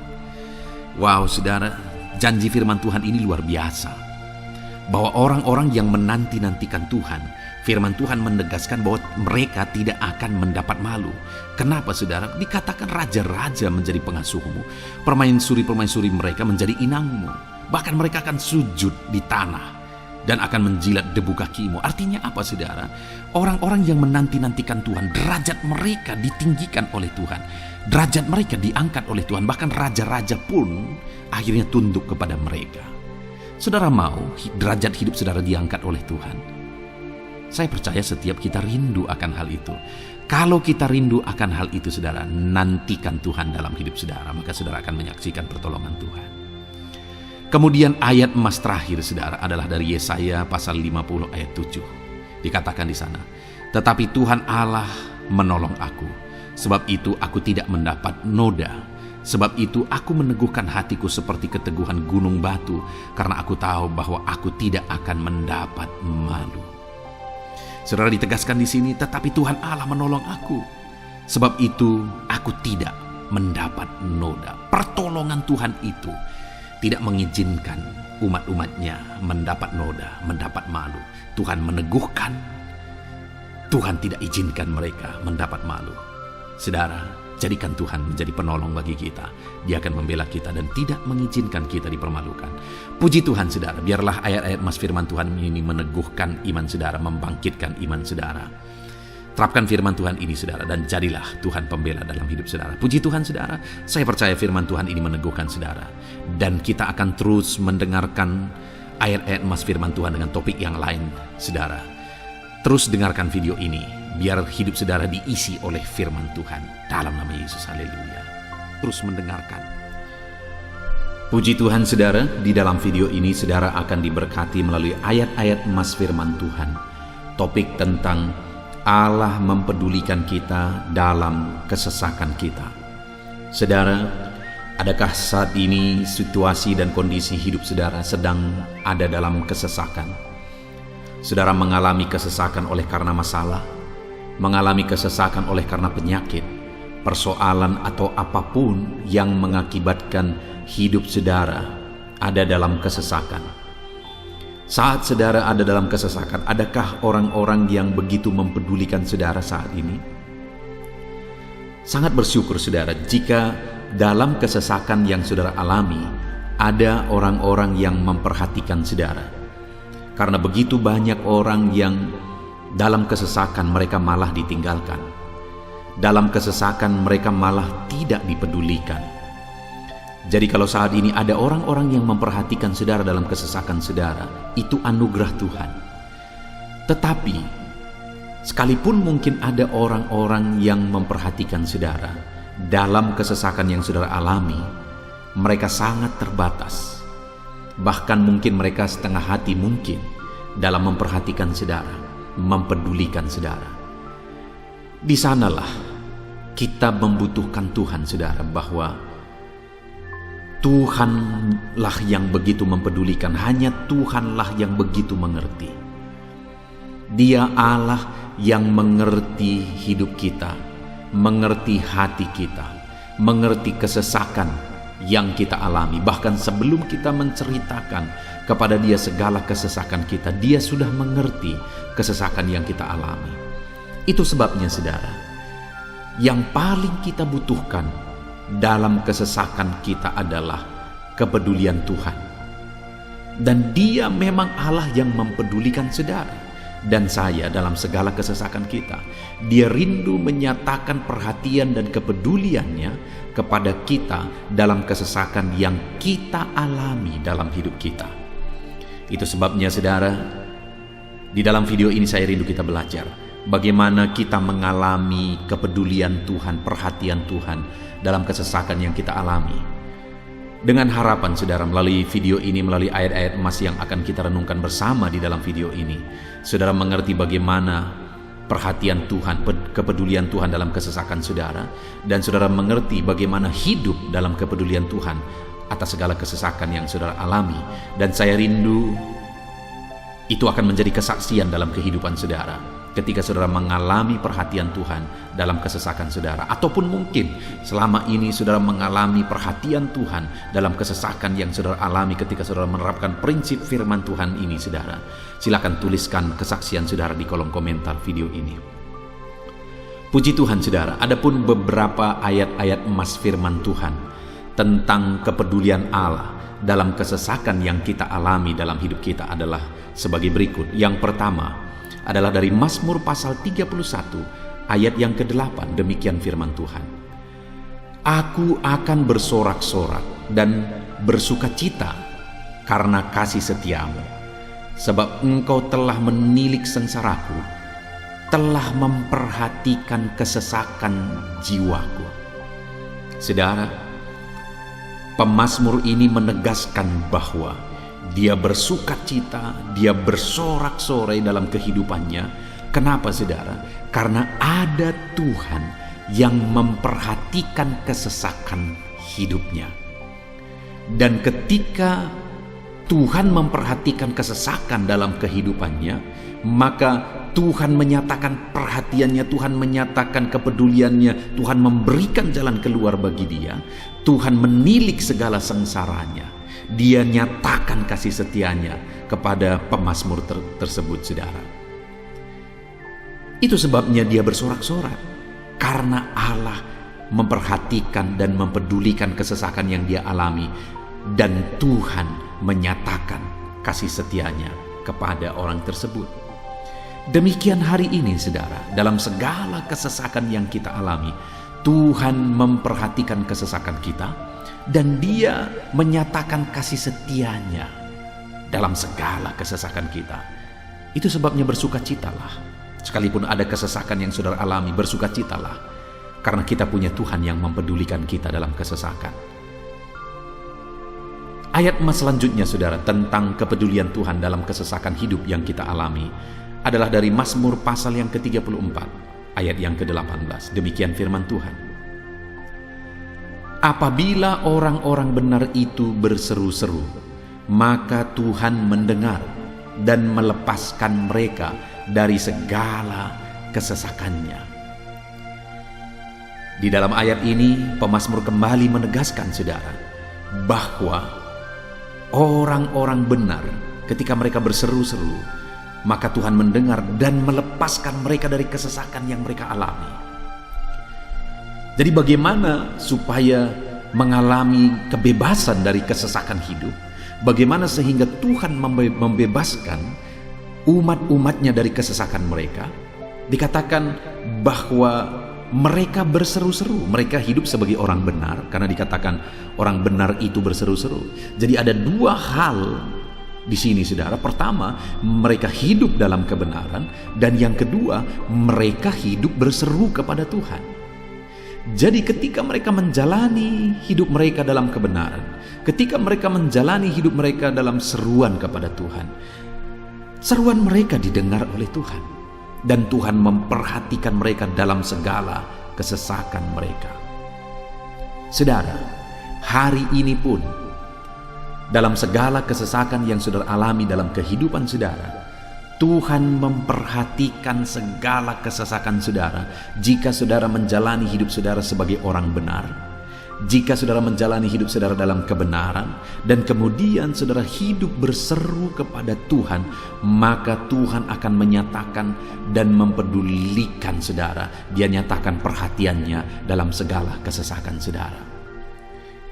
Wow saudara, janji firman Tuhan ini luar biasa. Bahwa orang-orang yang menanti-nantikan Tuhan, firman Tuhan menegaskan bahwa mereka tidak akan mendapat malu. Kenapa saudara? Dikatakan raja-raja menjadi pengasuhmu, permaisuri-permaisuri mereka menjadi inangmu. Bahkan mereka akan sujud di tanah dan akan menjilat debu kakimu. Artinya apa saudara? Orang-orang yang menanti-nantikan Tuhan, derajat mereka ditinggikan oleh Tuhan. Derajat mereka diangkat oleh Tuhan. Bahkan raja-raja pun akhirnya tunduk kepada mereka. Saudara mau derajat hidup saudara diangkat oleh Tuhan? Saya percaya setiap kita rindu akan hal itu. Kalau kita rindu akan hal itu saudara, nantikan Tuhan dalam hidup saudara, maka saudara akan menyaksikan pertolongan Tuhan. Kemudian ayat emas terakhir saudara adalah dari Yesaya pasal 50 ayat 7. Dikatakan di sana, tetapi Tuhan Allah menolong aku, sebab itu aku tidak mendapat noda. Sebab itu aku meneguhkan hatiku seperti keteguhan gunung batu, karena aku tahu bahwa aku tidak akan mendapat malu. Saudara, ditegaskan di sini, tetapi Tuhan Allah menolong aku. Sebab itu aku tidak mendapat noda. Pertolongan Tuhan itu tidak mengizinkan umat-umatnya mendapat noda, mendapat malu. Tuhan meneguhkan, Tuhan tidak izinkan mereka mendapat malu. Saudara, jadikan Tuhan menjadi penolong bagi kita. Dia akan membela kita dan tidak mengizinkan kita dipermalukan. Puji Tuhan, saudara, biarlah ayat-ayat mas firman Tuhan ini meneguhkan iman saudara, membangkitkan iman saudara. Terapkan firman Tuhan ini, saudara, dan jadilah Tuhan pembela dalam hidup saudara. Puji Tuhan, saudara, saya percaya firman Tuhan ini meneguhkan saudara. Dan kita akan terus mendengarkan ayat-ayat mas firman Tuhan dengan topik yang lain, saudara. Terus dengarkan video ini, biar hidup saudara diisi oleh firman Tuhan. Dalam nama Yesus, haleluya. Terus mendengarkan. Puji Tuhan, saudara, di dalam video ini saudara akan diberkati melalui ayat-ayat emas firman Tuhan. Topik tentang Allah mempedulikan kita dalam kesesakan kita. Saudara, adakah saat ini situasi dan kondisi hidup saudara sedang ada dalam kesesakan? Saudara mengalami kesesakan oleh karena masalah, mengalami kesesakan oleh karena penyakit, persoalan atau apapun yang mengakibatkan hidup saudara ada dalam kesesakan. Saat saudara ada dalam kesesakan, adakah orang-orang yang begitu mempedulikan saudara saat ini? Sangat bersyukur saudara jika dalam kesesakan yang saudara alami ada orang-orang yang memperhatikan saudara. Karena begitu banyak orang yang dalam kesesakan mereka malah ditinggalkan. Dalam kesesakan mereka malah tidak dipedulikan. Jadi kalau saat ini ada orang-orang yang memperhatikan saudara dalam kesesakan saudara, itu anugerah Tuhan. Tetapi sekalipun mungkin ada orang-orang yang memperhatikan saudara dalam kesesakan yang saudara alami, mereka sangat terbatas. Bahkan mungkin mereka setengah hati mungkin dalam memperhatikan saudara, mempedulikan saudara. Di sanalah kita membutuhkan Tuhan, saudara, bahwa Tuhanlah yang begitu mempedulikan, hanya Tuhanlah yang begitu mengerti. Dia Allah yang mengerti hidup kita, mengerti hati kita, mengerti kesesakan yang kita alami. Bahkan sebelum kita menceritakan kepada Dia segala kesesakan kita, Dia sudah mengerti kesesakan yang kita alami. Itu sebabnya, saudara, yang paling kita butuhkan dalam kesesakan kita adalah kepedulian Tuhan. Dan Dia memang Allah yang mempedulikan saudara dan saya dalam segala kesesakan kita. Dia rindu menyatakan perhatian dan kepeduliannya kepada kita dalam kesesakan yang kita alami dalam hidup kita. Itu sebabnya, saudara, di dalam video ini saya rindu kita belajar bagaimana kita mengalami kepedulian Tuhan, perhatian Tuhan dalam kesesakan yang kita alami. Dengan harapan, saudara, melalui video ini, melalui ayat-ayat emas yang akan kita renungkan bersama di dalam video ini, saudara mengerti bagaimana perhatian Tuhan, kepedulian Tuhan dalam kesesakan saudara, dan saudara mengerti bagaimana hidup dalam kepedulian Tuhan atas segala kesesakan yang saudara alami. Dan saya rindu itu akan menjadi kesaksian dalam kehidupan saudara ketika saudara mengalami perhatian Tuhan dalam kesesakan saudara, ataupun mungkin selama ini saudara mengalami perhatian Tuhan dalam kesesakan yang saudara alami ketika saudara menerapkan prinsip firman Tuhan ini. Saudara, silakan tuliskan kesaksian saudara di kolom komentar video ini. Puji Tuhan, saudara, adapun beberapa ayat-ayat emas firman Tuhan tentang kepedulian Allah dalam kesesakan yang kita alami dalam hidup kita adalah sebagai berikut. Yang pertama adalah dari Mazmur pasal 31 ayat yang ke-8. Demikian firman Tuhan. Aku akan bersorak-sorak dan bersukacita karena kasih setiamu, sebab engkau telah menilik sengsaraku, telah memperhatikan kesesakan jiwaku. Saudara, pemazmur ini menegaskan bahwa dia bersukacita, dia bersorak-sorai dalam kehidupannya. Kenapa, saudara? Karena ada Tuhan yang memperhatikan kesesakan hidupnya. Dan ketika Tuhan memperhatikan kesesakan dalam kehidupannya, maka Tuhan menyatakan perhatiannya, Tuhan menyatakan kepeduliannya, Tuhan memberikan jalan keluar bagi dia, Tuhan menilik segala sengsaranya, dia nyatakan kasih setianya kepada pemazmur tersebut, saudara. Itu sebabnya dia bersorak-sorak, karena Allah memperhatikan dan mempedulikan kesesakan yang dia alami, dan Tuhan menyatakan kasih setianya kepada orang tersebut. Demikian hari ini, saudara, dalam segala kesesakan yang kita alami, Tuhan memperhatikan kesesakan kita dan Dia menyatakan kasih setianya dalam segala kesesakan kita. Itu sebabnya bersukacitalah. Sekalipun ada kesesakan yang saudara alami, bersukacitalah, karena kita punya Tuhan yang mempedulikan kita dalam kesesakan. Ayat emas selanjutnya, saudara, tentang kepedulian Tuhan dalam kesesakan hidup yang kita alami adalah dari Mazmur pasal yang ke-34 ayat yang ke-18. Demikian firman Tuhan. Apabila orang-orang benar itu berseru-seru, maka Tuhan mendengar dan melepaskan mereka dari segala kesesakannya. Di dalam ayat ini pemazmur kembali menegaskan, saudara, bahwa orang-orang benar ketika mereka berseru-seru, maka Tuhan mendengar dan melepaskan mereka dari kesesakan yang mereka alami. Jadi bagaimana supaya mengalami kebebasan dari kesesakan hidup? Bagaimana sehingga Tuhan membebaskan umat-umatnya dari kesesakan mereka? Dikatakan bahwa mereka berseru-seru, mereka hidup sebagai orang benar, karena dikatakan orang benar itu berseru-seru. Jadi ada dua hal di sini, saudara. Pertama, mereka hidup dalam kebenaran, dan yang kedua, mereka hidup berseru kepada Tuhan. Jadi ketika mereka menjalani hidup mereka dalam kebenaran, ketika mereka menjalani hidup mereka dalam seruan kepada Tuhan, seruan mereka didengar oleh Tuhan. Dan Tuhan memperhatikan mereka dalam segala kesesakan mereka. Saudara, hari ini pun dalam segala kesesakan yang saudara alami dalam kehidupan saudara, Tuhan memperhatikan segala kesesakan saudara jika saudara menjalani hidup saudara sebagai orang benar, jika saudara menjalani hidup saudara dalam kebenaran, dan kemudian saudara hidup berseru kepada Tuhan, maka Tuhan akan menyatakan dan mempedulikan saudara. Dia nyatakan perhatiannya dalam segala kesesakan saudara.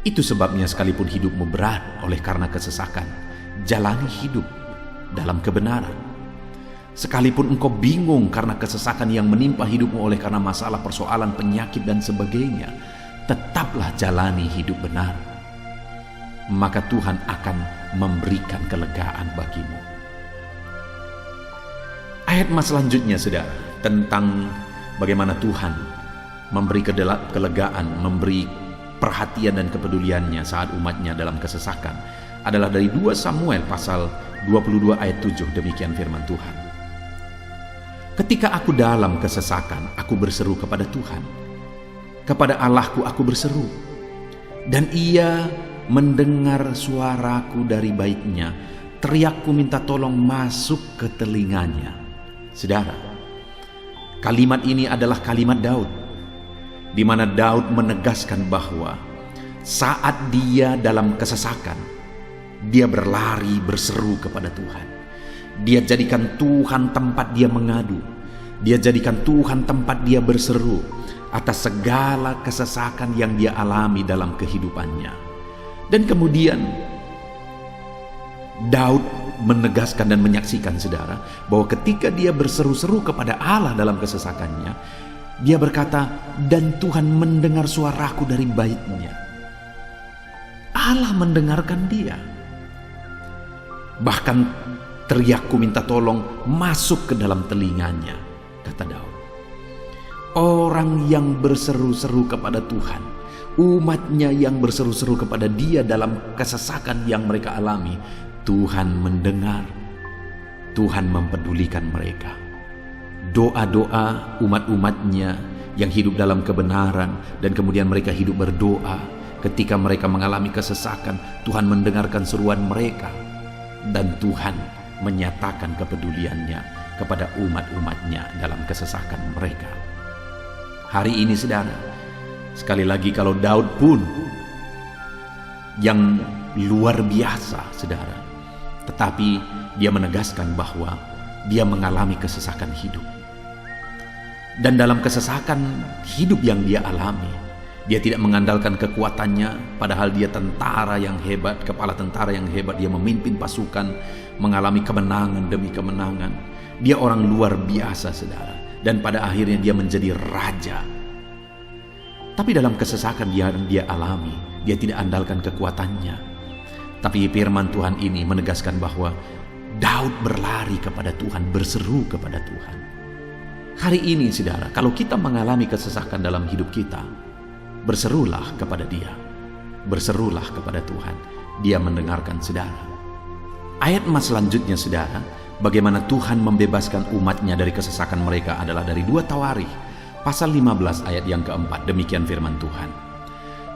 Itu sebabnya sekalipun hidupmu berat oleh karena kesesakan, jalani hidup dalam kebenaran. Sekalipun engkau bingung karena kesesakan yang menimpa hidupmu oleh karena masalah, persoalan, penyakit dan sebagainya, tetaplah jalani hidup benar, maka Tuhan akan memberikan kelegaan bagimu. Ayat mas selanjutnya, saudara, tentang bagaimana Tuhan memberi kelegaan, memberi perhatian dan kepeduliannya saat umatnya dalam kesesakan adalah dari 2 Samuel pasal 22 ayat 7. Demikian firman Tuhan. Ketika aku dalam kesesakan, aku berseru kepada Tuhan. Kepada Allahku aku berseru, dan Ia mendengar suaraku dari baiknya. Teriakku minta tolong masuk ke telinganya. Saudara, kalimat ini adalah kalimat Daud, di mana Daud menegaskan bahwa saat dia dalam kesesakan, dia berlari berseru kepada Tuhan. Dia jadikan Tuhan tempat dia mengadu. Dia jadikan Tuhan tempat dia berseru atas segala kesesakan yang dia alami dalam kehidupannya. Dan kemudian Daud menegaskan dan menyaksikan, saudara, bahwa ketika dia berseru-seru kepada Allah dalam kesesakannya, dia berkata, dan Tuhan mendengar suaraku dari baiknya. Allah mendengarkan dia. Bahkan teriakku minta tolong masuk ke dalam telinganya, kata Daud. Orang yang berseru-seru kepada Tuhan, umatnya yang berseru-seru kepada Dia dalam kesesakan yang mereka alami, Tuhan mendengar, Tuhan mempedulikan mereka. Doa-doa umat-umatnya yang hidup dalam kebenaran, dan kemudian mereka hidup berdoa, ketika mereka mengalami kesesakan, Tuhan mendengarkan seruan mereka, dan Tuhan menyatakan kepeduliannya kepada umat-umatnya dalam kesesakan mereka. Hari ini saudara, sekali lagi kalau Daud pun yang luar biasa saudara, tetapi dia menegaskan bahwa dia mengalami kesesakan hidup. Dan dalam kesesakan hidup yang dia alami, dia tidak mengandalkan kekuatannya, padahal dia tentara yang hebat, kepala tentara yang hebat. Dia memimpin pasukan, mengalami kemenangan demi kemenangan. Dia orang luar biasa saudara, dan pada akhirnya dia menjadi raja. Tapi dalam kesesakan yang dia alami, dia tidak andalkan kekuatannya. Tapi firman Tuhan ini menegaskan bahwa Daud berlari kepada Tuhan, berseru kepada Tuhan. Hari ini saudara, kalau kita mengalami kesesakan dalam hidup kita, berserulah kepada Dia, berserulah kepada Tuhan. Dia mendengarkan saudara. Ayat emas selanjutnya saudara, bagaimana Tuhan membebaskan umatnya dari kesesakan mereka adalah dari 2 Tawarikh pasal 15 ayat yang keempat. Demikian firman Tuhan.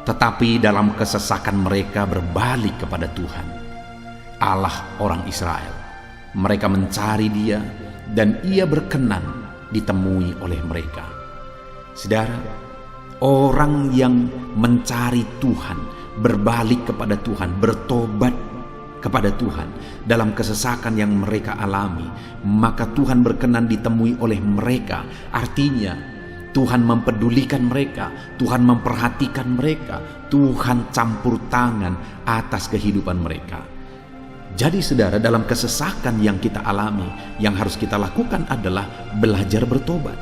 Tetapi dalam kesesakan mereka berbalik kepada Tuhan, Allah orang Israel. Mereka mencari Dia, dan Ia berkenan ditemui oleh mereka. Saudara, orang yang mencari Tuhan, berbalik kepada Tuhan, bertobat kepada Tuhan dalam kesesakan yang mereka alami, maka Tuhan berkenan ditemui oleh mereka. Artinya Tuhan mempedulikan mereka, Tuhan memperhatikan mereka, Tuhan campur tangan atas kehidupan mereka. Jadi saudara, dalam kesesakan yang kita alami, yang harus kita lakukan adalah belajar bertobat,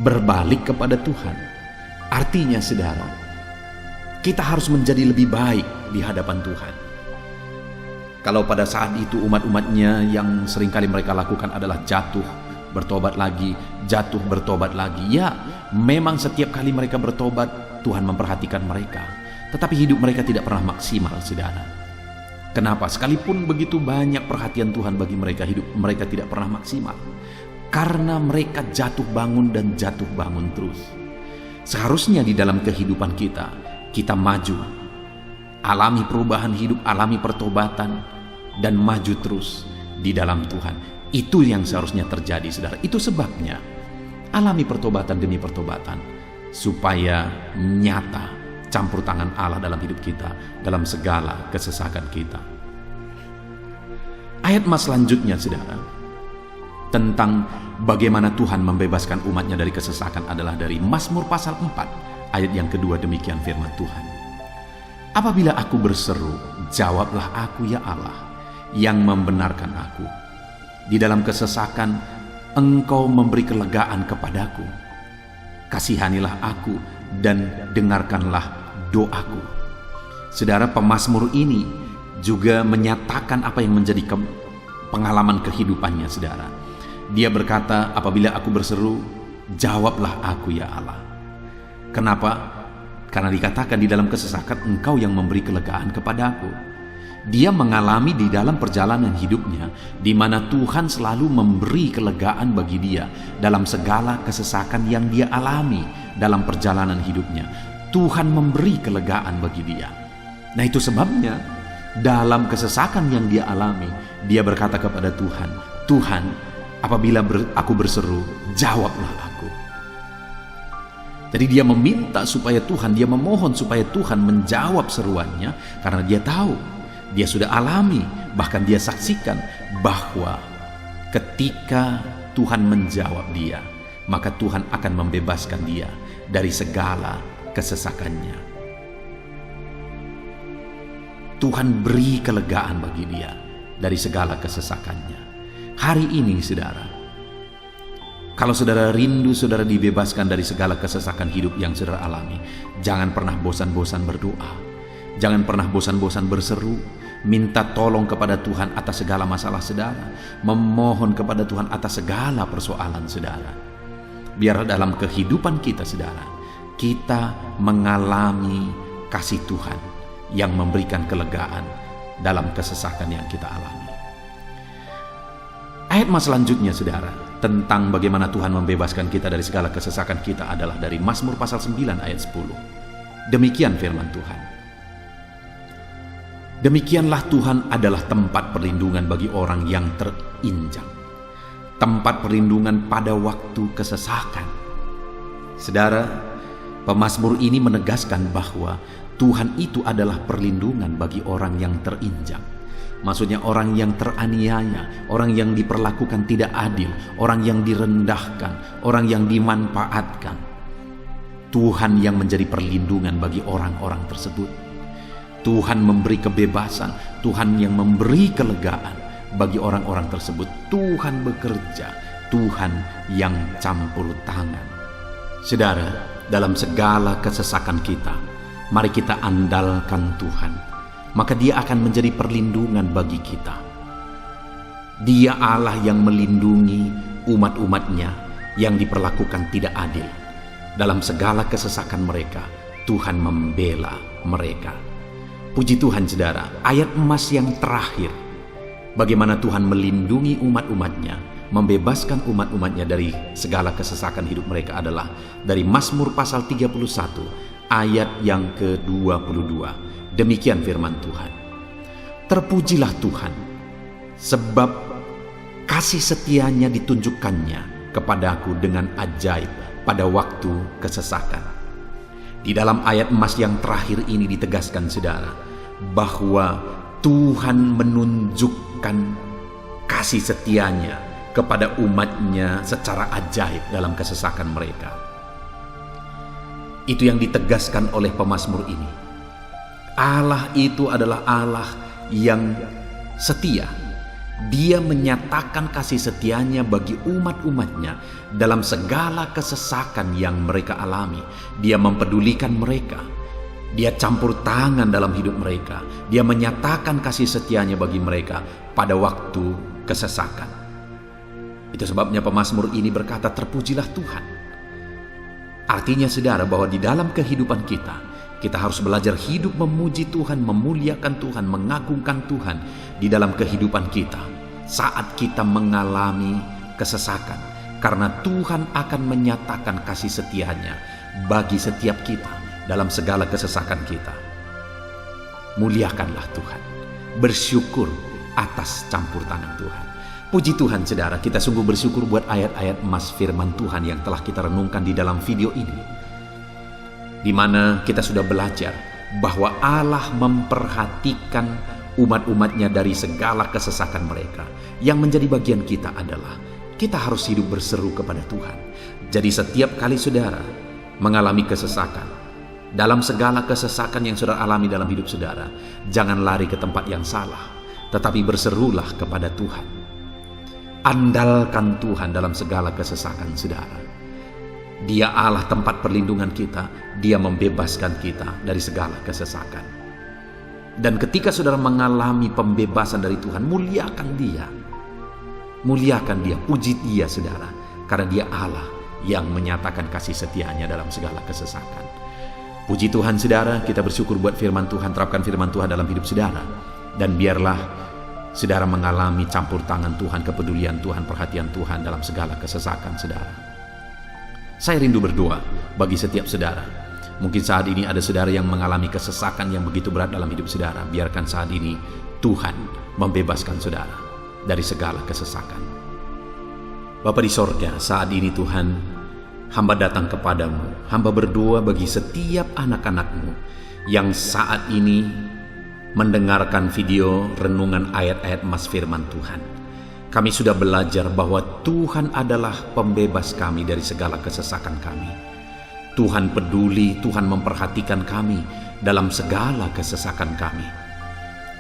berbalik kepada Tuhan. Artinya saudara, kita harus menjadi lebih baik di hadapan Tuhan. Kalau pada saat itu umat-umatnya yang seringkali mereka lakukan adalah jatuh, bertobat lagi, jatuh, bertobat lagi. Ya, memang setiap kali mereka bertobat, Tuhan memperhatikan mereka. Tetapi hidup mereka tidak pernah maksimal saudara. Kenapa? Sekalipun begitu banyak perhatian Tuhan bagi mereka, hidup mereka tidak pernah maksimal. Karena mereka jatuh bangun dan jatuh bangun terus. Seharusnya di dalam kehidupan kita, kita maju, alami perubahan hidup, alami pertobatan, dan maju terus di dalam Tuhan. Itu yang seharusnya terjadi saudara. Itu sebabnya alami pertobatan demi pertobatan, supaya nyata campur tangan Allah dalam hidup kita, dalam segala kesesakan kita. Ayat emas selanjutnya saudara, tentang bagaimana Tuhan membebaskan umatnya dari kesesakan adalah dari Mazmur pasal 4 ayat yang kedua. Demikian firman Tuhan. Apabila aku berseru, jawablah aku ya Allah, yang membenarkan aku. Di dalam kesesakan Engkau memberi kelegaan kepadaku. Kasihanilah aku dan dengarkanlah doaku. Saudara, pemazmur ini juga menyatakan apa yang menjadi pengalaman kehidupannya saudara. Dia berkata, apabila aku berseru, jawablah aku ya Allah. Kenapa? Karena dikatakan di dalam kesesakan Engkau yang memberi kelegaan kepadaku. Dia mengalami di dalam perjalanan hidupnya, di mana Tuhan selalu memberi kelegaan bagi dia dalam segala kesesakan yang dia alami dalam perjalanan hidupnya. Tuhan memberi kelegaan bagi dia. Nah, itu sebabnya dalam kesesakan yang dia alami, dia berkata kepada Tuhan, Tuhan, apabila aku berseru, jawablah aku. Jadi dia meminta supaya Tuhan, dia memohon supaya Tuhan menjawab seruannya, karena dia tahu, dia sudah alami, bahkan dia saksikan bahwa ketika Tuhan menjawab dia, maka Tuhan akan membebaskan dia dari segala kesesakannya. Tuhan beri kelegaan bagi dia dari segala kesesakannya. Hari ini saudara, kalau saudara rindu saudara dibebaskan dari segala kesesakan hidup yang saudara alami, jangan pernah bosan-bosan berdoa, jangan pernah bosan-bosan berseru, minta tolong kepada Tuhan atas segala masalah saudara, memohon kepada Tuhan atas segala persoalan saudara. Biar dalam kehidupan kita saudara, kita mengalami kasih Tuhan yang memberikan kelegaan dalam kesesakan yang kita alami. Ayat mas selanjutnya saudara, tentang bagaimana Tuhan membebaskan kita dari segala kesesakan kita adalah dari Mazmur pasal 9 ayat 10. Demikian firman Tuhan. Demikianlah Tuhan adalah tempat perlindungan bagi orang yang terinjak, tempat perlindungan pada waktu kesesakan. Saudara, pemazmur ini menegaskan bahwa Tuhan itu adalah perlindungan bagi orang yang terinjak. Maksudnya orang yang teraniaya, orang yang diperlakukan tidak adil, orang yang direndahkan, orang yang dimanfaatkan. Tuhan yang menjadi perlindungan bagi orang-orang tersebut. Tuhan memberi kebebasan, Tuhan yang memberi kelegaan bagi orang-orang tersebut. Tuhan bekerja, Tuhan yang campur tangan. Saudara, dalam segala kesesakan kita, mari kita andalkan Tuhan. Maka Dia akan menjadi perlindungan bagi kita. Dia Allah yang melindungi umat-umatnya yang diperlakukan tidak adil. Dalam segala kesesakan mereka, Tuhan membela mereka. Puji Tuhan saudara, ayat emas yang terakhir, bagaimana Tuhan melindungi umat-umatnya, membebaskan umat-umatnya dari segala kesesakan hidup mereka adalah dari Mazmur pasal 31 ayat yang ke-22. Demikian firman Tuhan. Terpujilah Tuhan, sebab kasih setianya ditunjukkannya kepadaku dengan ajaib pada waktu kesesakan. Di dalam ayat emas yang terakhir ini ditegaskan saudara, bahwa Tuhan menunjukkan kasih setianya kepada umatnya secara ajaib dalam kesesakan mereka. Itu yang ditegaskan oleh pemazmur ini. Allah itu adalah Allah yang setia. Dia menyatakan kasih setianya bagi umat-umatnya dalam segala kesesakan yang mereka alami. Dia mempedulikan mereka. Dia campur tangan dalam hidup mereka. Dia menyatakan kasih setianya bagi mereka pada waktu kesesakan. Itu sebabnya pemazmur ini berkata, terpujilah Tuhan. Artinya saudara, bahwa di dalam kehidupan kita harus belajar hidup memuji Tuhan, memuliakan Tuhan, mengagungkan Tuhan di dalam kehidupan kita saat kita mengalami kesesakan. Karena Tuhan akan menyatakan kasih setianya bagi setiap kita dalam segala kesesakan kita. Muliakanlah Tuhan, bersyukur atas campur tangan Tuhan. Puji Tuhan saudara, kita sungguh bersyukur buat ayat-ayat emas firman Tuhan yang telah kita renungkan di dalam video ini, di mana kita sudah belajar bahwa Allah memperhatikan umat-umatnya dari segala kesesakan mereka. Yang menjadi bagian kita adalah kita harus hidup berseru kepada Tuhan. Jadi setiap kali saudara mengalami kesesakan, dalam segala kesesakan yang saudara alami dalam hidup saudara, jangan lari ke tempat yang salah, tetapi berserulah kepada Tuhan. Andalkan Tuhan dalam segala kesesakan saudara. Dia Allah tempat perlindungan kita. Dia membebaskan kita dari segala kesesakan. Dan ketika saudara mengalami pembebasan dari Tuhan, muliakan Dia. Muliakan Dia, puji Dia saudara. Karena Dia Allah yang menyatakan kasih setianya dalam segala kesesakan. Puji Tuhan saudara, kita bersyukur buat firman Tuhan. Terapkan firman Tuhan dalam hidup saudara. Dan biarlah saudara mengalami campur tangan Tuhan, kepedulian Tuhan, perhatian Tuhan dalam segala kesesakan saudara. Saya rindu berdoa bagi setiap saudara. Mungkin saat ini ada saudara yang mengalami kesesakan yang begitu berat dalam hidup saudara. Biarkan saat ini Tuhan membebaskan saudara dari segala kesesakan. Bapa di sorga, saat ini Tuhan, hamba datang kepadamu. Hamba berdoa bagi setiap anak-anak-Mu yang saat ini mendengarkan video renungan ayat-ayat emas firman Tuhan. Kami sudah belajar bahwa Tuhan adalah pembebas kami dari segala kesesakan kami. Tuhan peduli, Tuhan memperhatikan kami dalam segala kesesakan kami.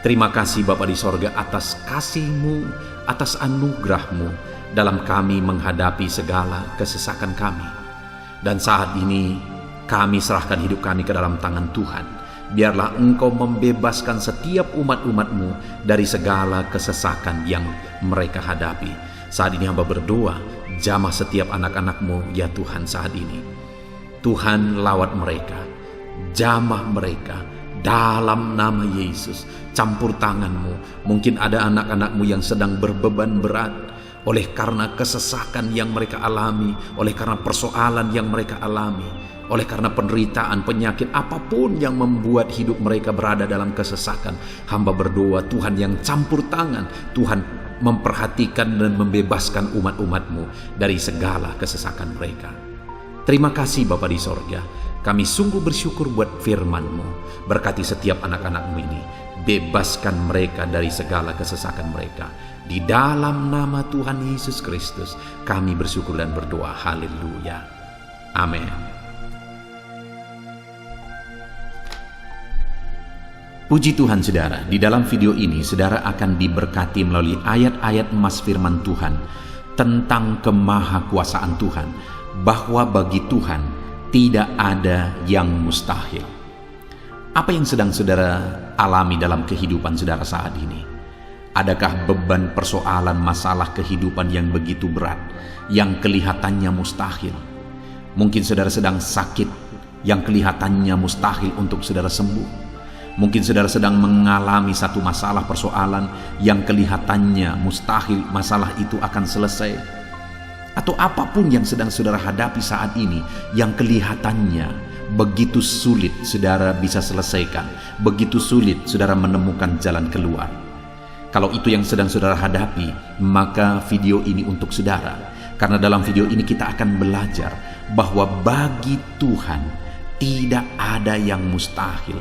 Terima kasih Bapa di sorga atas kasih-Mu, atas anugerah-Mu dalam kami menghadapi segala kesesakan kami. Dan saat ini kami serahkan hidup kami ke dalam tangan Tuhan. Biarlah Engkau membebaskan setiap umat-umat-Mu dari segala kesesakan yang mereka hadapi. Saat ini hamba berdoa, jamah setiap anak-anak-Mu ya Tuhan saat ini. Tuhan lawat mereka, jamah mereka dalam nama Yesus. Campur tangan-Mu. Mungkin ada anak-anak-Mu yang sedang berbeban berat oleh karena kesesakan yang mereka alami, oleh karena persoalan yang mereka alami. oleh karena penderitaan, penyakit, apapun yang membuat hidup mereka berada dalam kesesakan. Hamba berdoa, Tuhan yang campur tangan, Tuhan memperhatikan dan membebaskan umat-umat-Mu dari segala kesesakan mereka. Terima kasih Bapa di sorga, kami sungguh bersyukur buat firman-Mu. Berkati setiap anak-anak-Mu ini, bebaskan mereka dari segala kesesakan mereka. Di dalam nama Tuhan Yesus Kristus, kami bersyukur dan berdoa. Haleluya. Amin. Puji Tuhan saudara, di dalam video ini saudara akan diberkati melalui ayat-ayat emas firman Tuhan tentang kemahakuasaan Tuhan, bahwa bagi Tuhan tidak ada yang mustahil. Apa yang sedang saudara alami dalam kehidupan saudara saat ini? Adakah beban, persoalan, masalah kehidupan yang begitu berat, yang kelihatannya mustahil? Mungkin saudara sedang sakit, yang kelihatannya mustahil untuk saudara sembuh. Mungkin saudara sedang mengalami satu masalah, persoalan yang kelihatannya mustahil masalah itu akan selesai. Atau apapun yang sedang saudara hadapi saat ini yang kelihatannya begitu sulit saudara bisa selesaikan, begitu sulit saudara menemukan jalan keluar. Kalau itu yang sedang saudara hadapi, maka video ini untuk saudara. Karena dalam video ini kita akan belajar bahwa bagi Tuhan tidak ada yang mustahil.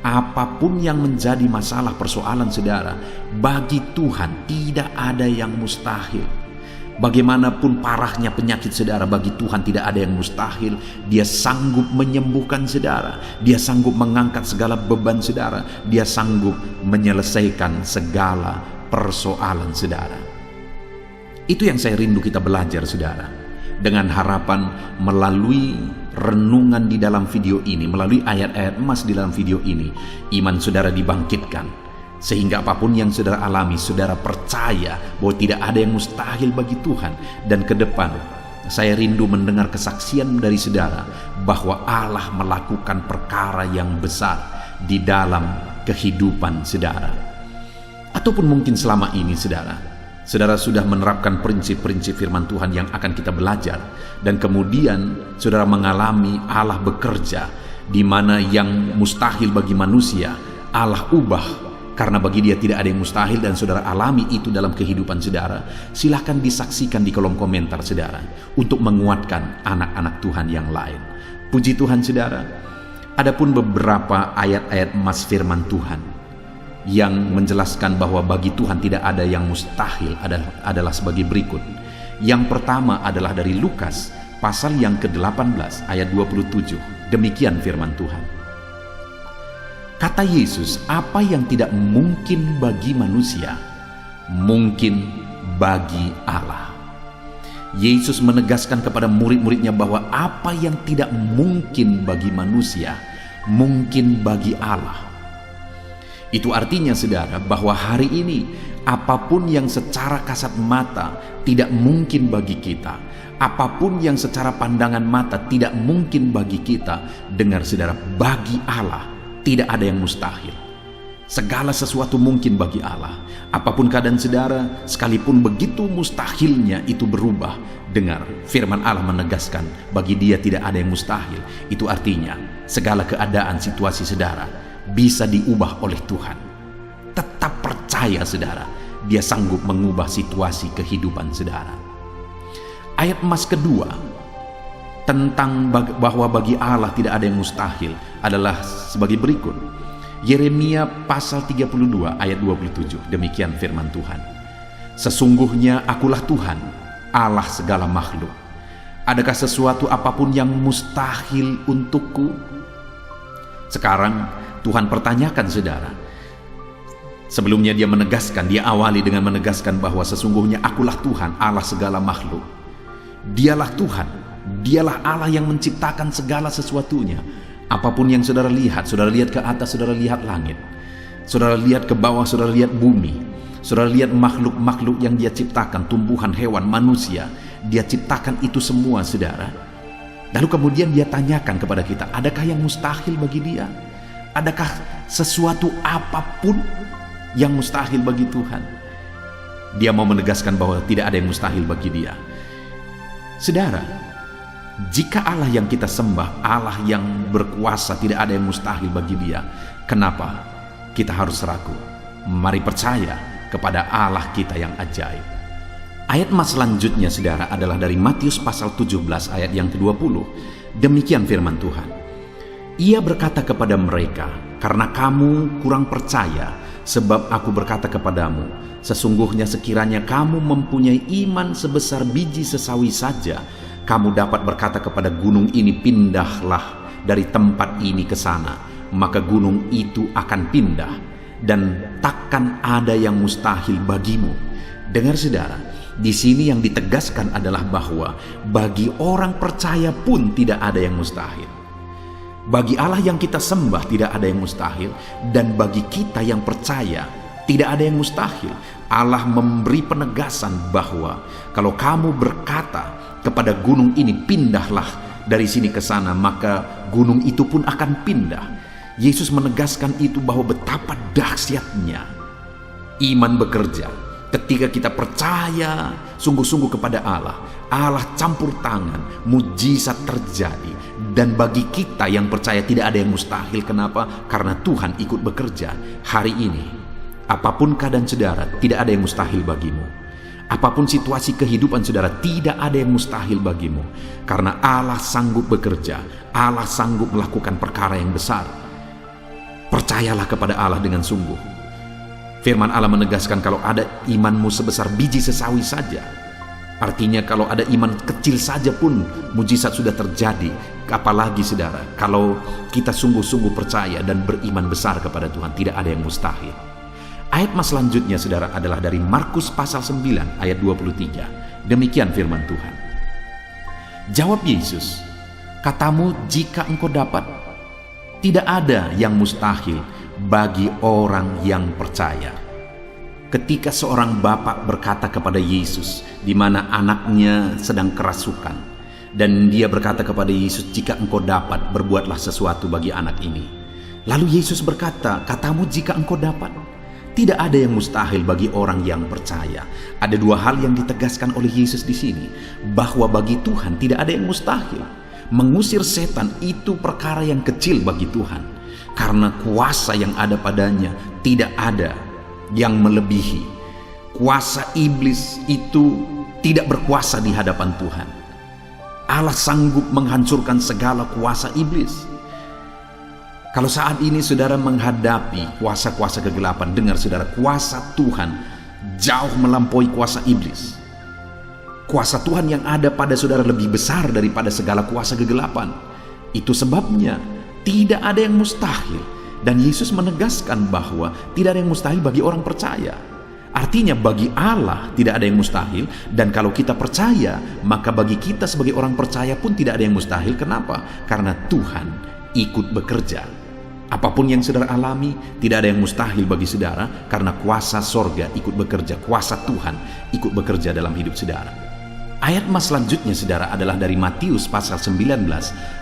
Apapun yang menjadi masalah, persoalan saudara, bagi Tuhan tidak ada yang mustahil. Bagaimanapun parahnya penyakit saudara, bagi Tuhan tidak ada yang mustahil. Dia sanggup menyembuhkan saudara, Dia sanggup mengangkat segala beban saudara, Dia sanggup menyelesaikan segala persoalan saudara. Itu yang saya rindu kita belajar saudara, dengan harapan melalui renungan di dalam video ini, melalui ayat-ayat emas di dalam video ini, iman saudara dibangkitkan, sehingga apapun yang saudara alami, saudara percaya bahwa tidak ada yang mustahil bagi Tuhan. Dan ke depan saya rindu mendengar kesaksian dari saudara bahwa Allah melakukan perkara yang besar di dalam kehidupan saudara. Ataupun mungkin selama ini saudara sudah menerapkan prinsip-prinsip firman Tuhan yang akan kita belajar, dan kemudian saudara mengalami Allah bekerja di mana yang mustahil bagi manusia Allah ubah, karena bagi Dia tidak ada yang mustahil, dan saudara alami itu dalam kehidupan saudara. Silahkan disaksikan di kolom komentar saudara untuk menguatkan anak-anak Tuhan yang lain. Puji Tuhan saudara. Adapun beberapa ayat-ayat emas firman Tuhan yang menjelaskan bahwa bagi Tuhan tidak ada yang mustahil adalah sebagai berikut. Yang pertama adalah dari Lukas pasal yang ke-18 ayat 27. Demikian firman Tuhan. Kata Yesus, apa yang tidak mungkin bagi manusia, mungkin bagi Allah. Yesus menegaskan kepada murid-muridnya bahwa apa yang tidak mungkin bagi manusia, mungkin bagi Allah. Itu artinya saudara bahwa hari ini apapun yang secara kasat mata tidak mungkin bagi kita, apapun yang secara pandangan mata tidak mungkin bagi kita, dengar saudara, bagi Allah tidak ada yang mustahil. Segala sesuatu mungkin bagi Allah. Apapun keadaan saudara, sekalipun begitu mustahilnya itu berubah, dengar firman Allah menegaskan bagi Dia tidak ada yang mustahil. Itu artinya segala keadaan, situasi saudara bisa diubah oleh Tuhan. Tetap percaya saudara, Dia sanggup mengubah situasi kehidupan saudara. Ayat emas kedua tentang bahwa bagi Allah tidak ada yang mustahil adalah sebagai berikut. Yeremia pasal 32 ayat 27. Demikian firman Tuhan. Sesungguhnya akulah Tuhan, Allah segala makhluk. Adakah sesuatu apapun yang mustahil untukku? Sekarang Tuhan pertanyakan saudara. Sebelumnya Dia menegaskan, Dia awali dengan menegaskan bahwa sesungguhnya akulah Tuhan, Allah segala makhluk. Dialah Tuhan, Dialah Allah yang menciptakan segala sesuatunya. Apapun yang saudara lihat ke atas, saudara lihat langit, saudara lihat ke bawah, saudara lihat bumi, saudara lihat makhluk-makhluk yang Dia ciptakan, tumbuhan, hewan, manusia, Dia ciptakan itu semua saudara. Lalu kemudian Dia tanyakan kepada kita, adakah yang mustahil bagi Dia? Adakah sesuatu apapun yang mustahil bagi Tuhan? Dia mau menegaskan bahwa tidak ada yang mustahil bagi Dia. Saudara, Jika Allah yang kita sembah, Allah yang berkuasa, tidak ada yang mustahil bagi Dia, kenapa kita harus ragu? Mari percaya kepada Allah kita yang ajaib. Ayat selanjutnya saudara adalah dari Matius pasal 17 ayat yang ke-20. Demikian firman Tuhan. Ia berkata kepada mereka, karena kamu kurang percaya, sebab aku berkata kepadamu, sesungguhnya sekiranya kamu mempunyai iman sebesar biji sesawi saja, kamu dapat berkata kepada gunung ini, pindahlah dari tempat ini ke sana, maka gunung itu akan pindah, dan takkan ada yang mustahil bagimu. Dengar saudara, di sini yang ditegaskan adalah bahwa bagi orang percaya pun tidak ada yang mustahil. Bagi Allah yang kita sembah tidak ada yang mustahil, dan bagi kita yang percaya tidak ada yang mustahil. Allah memberi penegasan bahwa kalau kamu berkata kepada gunung ini, pindahlah dari sini ke sana, maka gunung itu pun akan pindah. Yesus menegaskan itu bahwa betapa dahsyatnya iman bekerja. Ketika kita percaya sungguh-sungguh kepada Allah, Allah campur tangan, mujizat terjadi. Dan bagi kita yang percaya tidak ada yang mustahil. Kenapa? Karena Tuhan ikut bekerja. Hari ini, apapun keadaan saudara, tidak ada yang mustahil bagimu. Apapun situasi kehidupan saudara, tidak ada yang mustahil bagimu. Karena Allah sanggup bekerja, Allah sanggup melakukan perkara yang besar. Percayalah kepada Allah dengan sungguh. Firman Allah menegaskan kalau ada imanmu sebesar biji sesawi saja. Artinya kalau ada iman kecil saja pun mujizat sudah terjadi. Apalagi saudara, kalau kita sungguh-sungguh percaya dan beriman besar kepada Tuhan, tidak ada yang mustahil. Ayat selanjutnya saudara adalah dari Markus pasal 9 ayat 23. Demikian firman Tuhan. Jawab Yesus, katamu jika engkau dapat. Tidak ada yang mustahil bagi orang yang percaya. Ketika seorang bapak berkata kepada Yesus, di mana anaknya sedang kerasukan, dan dia berkata kepada Yesus, jika engkau dapat, berbuatlah sesuatu bagi anak ini. Lalu Yesus berkata, katamu jika engkau dapat. Tidak ada yang mustahil bagi orang yang percaya. Ada dua hal yang ditegaskan oleh Yesus di sini, bahwa bagi Tuhan tidak ada yang mustahil. Mengusir setan itu perkara yang kecil bagi Tuhan, karena kuasa yang ada padanya tidak ada yang melebihi. Kuasa iblis itu tidak berkuasa di hadapan Tuhan. Allah sanggup menghancurkan segala kuasa iblis. Kalau saat ini saudara menghadapi kuasa-kuasa kegelapan, dengar saudara, kuasa Tuhan jauh melampaui kuasa iblis. Kuasa Tuhan yang ada pada saudara lebih besar daripada segala kuasa kegelapan. Itu sebabnya tidak ada yang mustahil. Dan Yesus menegaskan bahwa tidak ada yang mustahil bagi orang percaya. Artinya bagi Allah tidak ada yang mustahil. Dan kalau kita percaya, maka bagi kita sebagai orang percaya pun tidak ada yang mustahil. Kenapa? Karena Tuhan ikut bekerja. Apapun yang saudara alami, tidak ada yang mustahil bagi saudara, karena kuasa sorga ikut bekerja, kuasa Tuhan ikut bekerja dalam hidup saudara. Ayat selanjutnya saudara adalah dari Matius pasal 19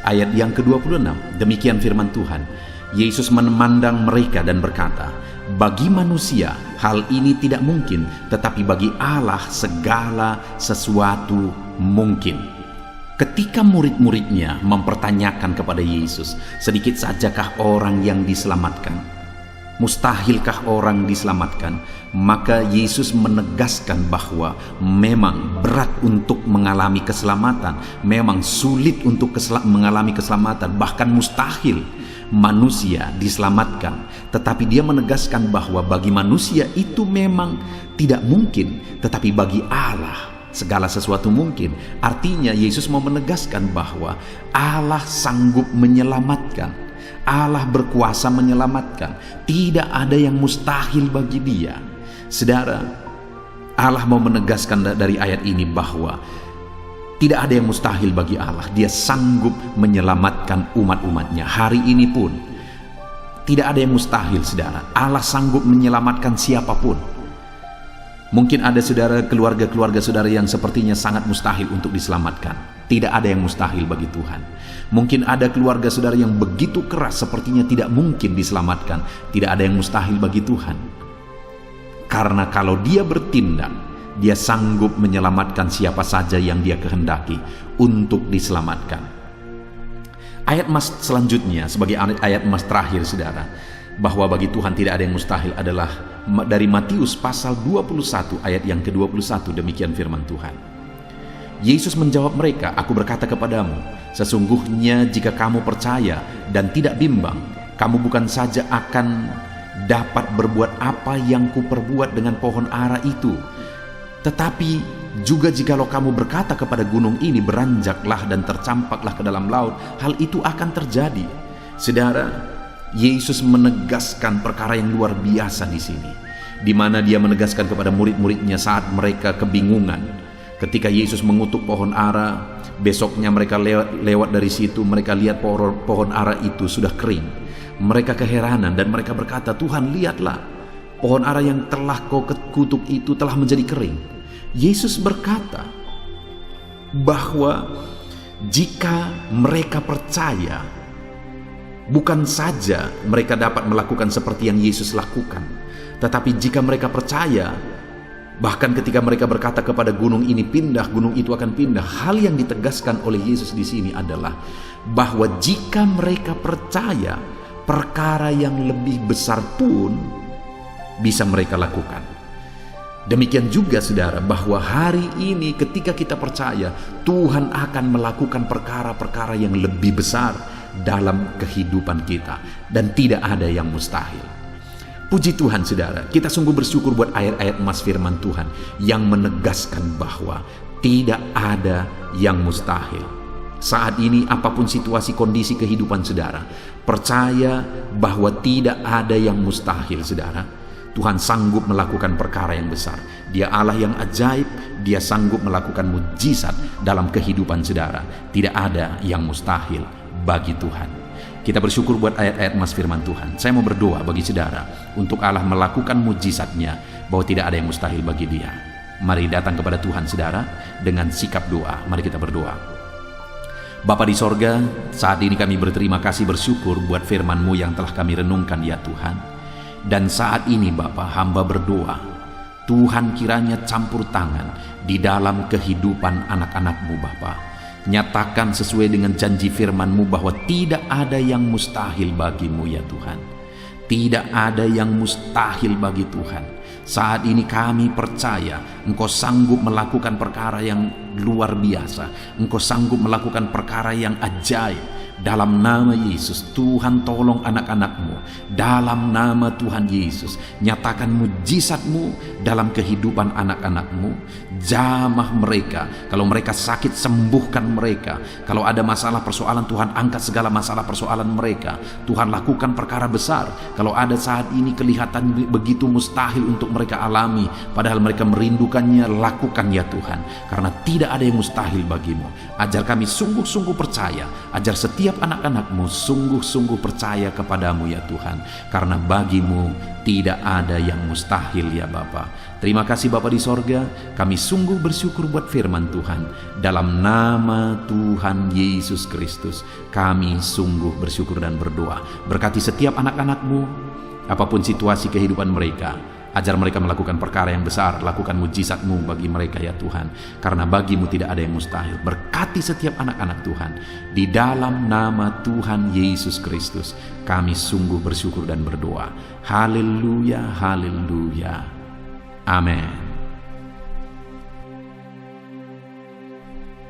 ayat yang ke-26. Demikian firman Tuhan. Yesus memandang mereka dan berkata, bagi manusia hal ini tidak mungkin, tetapi bagi Allah segala sesuatu mungkin. Ketika murid-muridnya mempertanyakan kepada Yesus, sedikit sajakah orang yang diselamatkan? Mustahilkah orang diselamatkan? Maka Yesus menegaskan bahwa memang berat untuk mengalami keselamatan, memang sulit untuk mengalami keselamatan, bahkan mustahil manusia diselamatkan. Tetapi dia menegaskan bahwa bagi manusia itu memang tidak mungkin, tetapi bagi Allah segala sesuatu mungkin. Artinya Yesus mau menegaskan bahwa Allah sanggup menyelamatkan. Allah berkuasa menyelamatkan. Tidak ada yang mustahil bagi Dia. Saudara, Allah mau menegaskan dari ayat ini bahwa tidak ada yang mustahil bagi Allah. Dia sanggup menyelamatkan umat-umatnya. Hari ini pun tidak ada yang mustahil saudara. Allah sanggup menyelamatkan siapapun. Mungkin ada saudara, keluarga-keluarga saudara yang sepertinya sangat mustahil untuk diselamatkan. Tidak ada yang mustahil bagi Tuhan. Mungkin ada keluarga saudara yang begitu keras sepertinya tidak mungkin diselamatkan. Tidak ada yang mustahil bagi Tuhan. Karena kalau Dia bertindak, Dia sanggup menyelamatkan siapa saja yang Dia kehendaki untuk diselamatkan. Ayat emas selanjutnya sebagai ayat emas terakhir saudara, bahwa bagi Tuhan tidak ada yang mustahil adalah dari Matius pasal 21 ayat yang ke-21. Demikian firman Tuhan. Yesus menjawab mereka, "Aku berkata kepadamu, sesungguhnya jika kamu percaya dan tidak bimbang, kamu bukan saja akan dapat berbuat apa yang kuperbuat dengan pohon ara itu, tetapi juga jikalau kamu berkata kepada gunung ini, beranjaklah dan tercampaklah ke dalam laut, hal itu akan terjadi." Saudara, Yesus menegaskan perkara yang luar biasa di sini, di mana Dia menegaskan kepada murid-muridnya saat mereka kebingungan. Ketika Yesus mengutuk pohon ara, besoknya mereka lewat dari situ, mereka lihat pohon ara itu sudah kering. Mereka keheranan dan mereka berkata, "Tuhan, lihatlah, pohon ara yang telah kau kutuk itu telah menjadi kering." Yesus berkata bahwa jika mereka percaya, bukan saja mereka dapat melakukan seperti yang Yesus lakukan, tetapi jika mereka percaya, bahkan ketika mereka berkata kepada gunung ini pindah, gunung itu akan pindah. Hal yang ditegaskan oleh Yesus di sini adalah bahwa jika mereka percaya, perkara yang lebih besar pun bisa mereka lakukan. Demikian juga saudara, bahwa hari ini ketika kita percaya, Tuhan akan melakukan perkara-perkara yang lebih besar dalam kehidupan kita, dan tidak ada yang mustahil. Puji Tuhan saudara, kita sungguh bersyukur buat ayat-ayat emas firman Tuhan yang menegaskan bahwa tidak ada yang mustahil. Saat ini apapun situasi kondisi kehidupan saudara, percaya bahwa tidak ada yang mustahil saudara. Tuhan sanggup melakukan perkara yang besar. Dia Allah yang ajaib, Dia sanggup melakukan mujizat dalam kehidupan saudara. Tidak ada yang mustahil bagi Tuhan. Kita bersyukur buat ayat-ayat emas firman Tuhan. Saya mau berdoa bagi saudara untuk Allah melakukan mujizatnya, bahwa tidak ada yang mustahil bagi Dia. Mari datang kepada Tuhan saudara dengan sikap doa. Mari kita berdoa. Bapa di sorga, saat ini kami berterima kasih, bersyukur buat firman-Mu yang telah kami renungkan ya Tuhan. Dan saat ini Bapa, hamba berdoa, Tuhan kiranya campur tangan di dalam kehidupan anak-anak-Mu Bapa. Nyatakan sesuai dengan janji firman-Mu bahwa tidak ada yang mustahil bagi-Mu ya Tuhan. Tidak ada yang mustahil bagi Tuhan. Saat ini kami percaya Engkau sanggup melakukan perkara yang luar biasa. Engkau sanggup melakukan perkara yang ajaib. Dalam nama Yesus, Tuhan tolong anak-anak-Mu. Dalam nama Tuhan Yesus, nyatakan mujizat-Mu dalam kehidupan anak-anak-Mu. Jamah mereka. Kalau mereka sakit, sembuhkan mereka. Kalau ada masalah persoalan, Tuhan angkat segala masalah persoalan mereka. Tuhan lakukan perkara besar. Kalau ada saat ini kelihatan begitu mustahil untuk mereka alami, padahal mereka merindukannya, lakukan ya Tuhan. Karena tidak ada yang mustahil bagi-Mu. Ajar kami sungguh-sungguh percaya. Ajar setiap anak-anak-Mu sungguh-sungguh percaya kepadamu ya Tuhan, karena bagi-Mu tidak ada yang mustahil ya Bapa. Terima kasih Bapa di sorga, kami sungguh bersyukur buat firman Tuhan. Dalam nama Tuhan Yesus Kristus kami sungguh bersyukur dan berdoa. Berkati setiap anak-anak-Mu, apapun situasi kehidupan mereka. Ajar mereka melakukan perkara yang besar, lakukan mujizat-Mu bagi mereka ya Tuhan. Karena bagi-Mu tidak ada yang mustahil. Berkati setiap anak-anak Tuhan. Di dalam nama Tuhan Yesus Kristus, kami sungguh bersyukur dan berdoa. Haleluya, haleluya. Amin.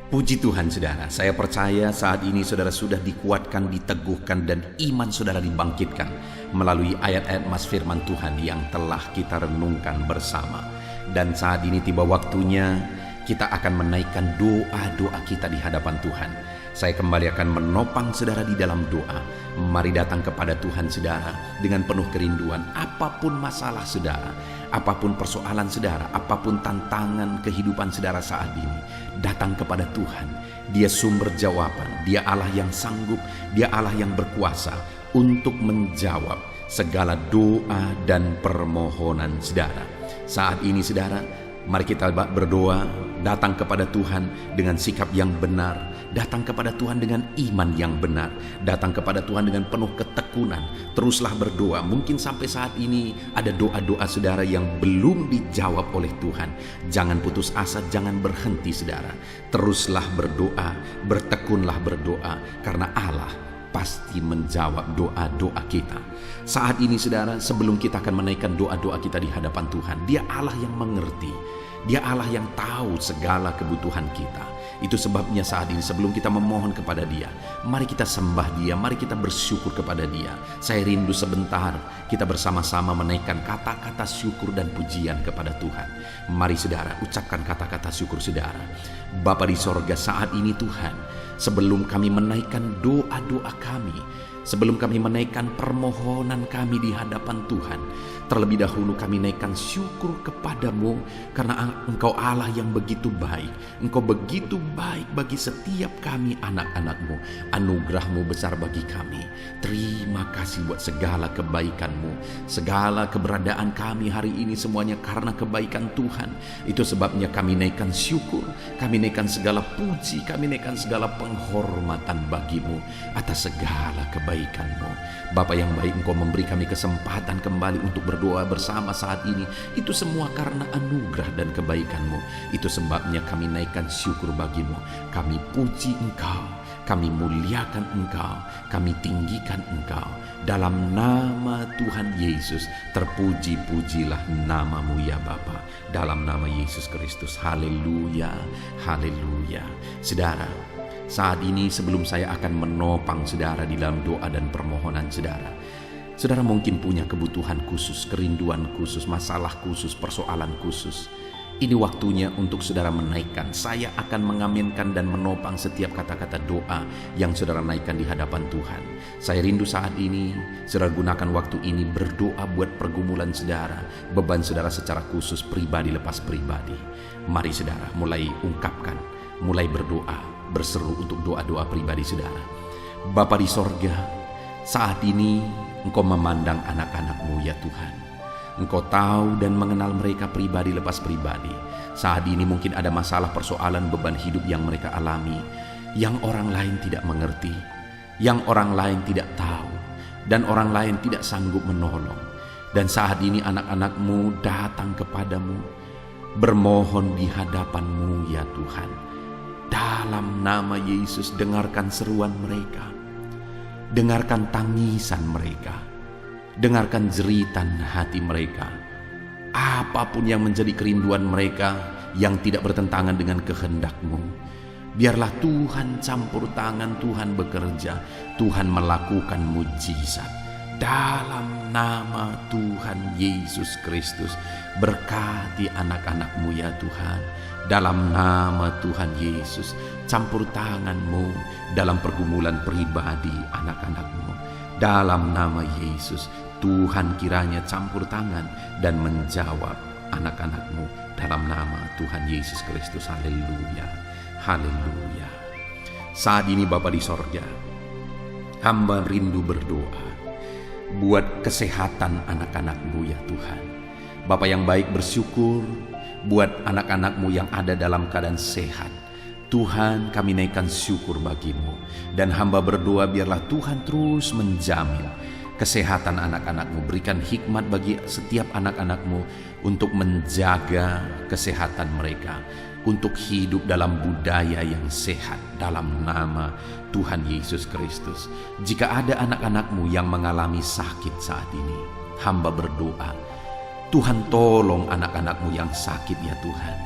Puji Tuhan saudara, saya percaya saat ini saudara sudah dikuatkan, diteguhkan, dan iman saudara dibangkitkan melalui ayat-ayat emas firman Tuhan yang telah kita renungkan bersama. Dan saat ini tiba waktunya kita akan menaikkan doa-doa kita di hadapan Tuhan. Saya kembali akan menopang saudara di dalam doa. Mari datang kepada Tuhan saudara dengan penuh kerinduan. Apapun masalah saudara, apapun persoalan saudara, apapun tantangan kehidupan saudara saat ini, datang kepada Tuhan. Dia sumber jawaban, Dia Allah yang sanggup, Dia Allah yang berkuasa untuk menjawab segala doa dan permohonan saudara. Saat ini saudara, mari kita berdoa Datang kepada Tuhan dengan sikap yang benar, datang kepada Tuhan dengan iman yang benar, datang kepada Tuhan dengan penuh ketekunan. Teruslah berdoa. Mungkin sampai saat ini ada doa-doa saudara yang belum dijawab oleh Tuhan. Jangan putus asa, jangan berhenti saudara. Teruslah berdoa, bertekunlah berdoa, karena Allah pasti menjawab doa-doa kita. Saat ini saudara, sebelum kita akan menaikkan doa-doa kita di hadapan Tuhan, Dia Allah yang mengerti. Dia Allah yang tahu segala kebutuhan kita. Itu sebabnya saat ini sebelum kita memohon kepada Dia, mari kita sembah Dia, mari kita bersyukur kepada Dia. Saya rindu sebentar kita bersama-sama menaikkan kata-kata syukur dan pujian kepada Tuhan. Mari saudara, ucapkan kata-kata syukur saudara. Bapa di sorga, saat ini Tuhan, sebelum kami menaikkan doa-doa kami, sebelum kami menaikkan permohonan kami di hadapan Tuhan, terlebih dahulu kami naikkan syukur kepadamu, karena Engkau Allah yang begitu baik. Engkau begitu baik bagi setiap kami anak-anakmu. Anugerahmu besar bagi kami. Terima kasih buat segala kebaikanmu. Segala keberadaan kami hari ini semuanya karena kebaikan Tuhan. Itu sebabnya kami naikkan syukur, kami naikkan segala puji, kami naikkan segala penghormatan bagimu atas segala kebaikanmu. Bapa yang baik, Engkau memberi kami kesempatan kembali untuk berdoa bersama saat ini. Itu semua karena anugerah dan kebaikan-Mu. Itu sebabnya kami naikkan syukur bagimu. Kami puji Engkau, kami muliakan Engkau, kami tinggikan Engkau. Dalam nama Tuhan Yesus, terpuji-pujilah nama-Mu ya Bapa. Dalam nama Yesus Kristus. Haleluya, haleluya. Saudara, saat ini sebelum saya akan menopang saudara di dalam doa dan permohonan saudara, saudara mungkin punya kebutuhan khusus, kerinduan khusus, masalah khusus, persoalan khusus. Ini waktunya untuk saudara menaikkan. Saya akan mengaminkan dan menopang setiap kata-kata doa yang saudara naikkan di hadapan Tuhan. Saya rindu saat ini saudara gunakan waktu ini berdoa buat pergumulan saudara, beban saudara secara khusus, pribadi lepas pribadi. Mari saudara mulai ungkapkan, mulai berdoa, berseru untuk doa-doa pribadi saudara. Bapa di sorga, saat ini Engkau memandang anak-anak-Mu ya Tuhan. Engkau tahu dan mengenal mereka pribadi lepas pribadi. Saat ini mungkin ada masalah, persoalan, beban hidup yang mereka alami, yang orang lain tidak mengerti, yang orang lain tidak tahu, dan orang lain tidak sanggup menolong. Dan saat ini anak-anak-Mu datang kepadamu, bermohon di hadapan-Mu ya Tuhan. Dalam nama Yesus, dengarkan seruan mereka, dengarkan tangisan mereka, dengarkan jeritan hati mereka. Apapun yang menjadi kerinduan mereka yang tidak bertentangan dengan kehendak-Mu, biarlah Tuhan campur tangan, Tuhan bekerja, Tuhan melakukan mujizat. Dalam nama Tuhan Yesus Kristus, berkati anak-anak-Mu ya Tuhan. Dalam nama Tuhan Yesus, campur tangan-Mu dalam pergumulan pribadi anak-anak-Mu. Dalam nama Yesus, Tuhan kiranya campur tangan dan menjawab anak-anak-Mu. Dalam nama Tuhan Yesus Kristus. Haleluya, haleluya. Saat ini Bapa di sorga, hamba rindu berdoa buat kesehatan anak-anak-Mu ya Tuhan. Bapa yang baik, bersyukur buat anak-anak-Mu yang ada dalam keadaan sehat. Tuhan, kami naikkan syukur bagi-Mu. Dan hamba berdoa biarlah Tuhan terus menjamin kesehatan anak-anak-Mu. Berikan hikmat bagi setiap anak-anak-Mu untuk menjaga kesehatan mereka, untuk hidup dalam budaya yang sehat dalam nama Tuhan Yesus Kristus. Jika ada anak-anak-Mu yang mengalami sakit saat ini, hamba berdoa, Tuhan tolong anak-anak-Mu yang sakit ya Tuhan.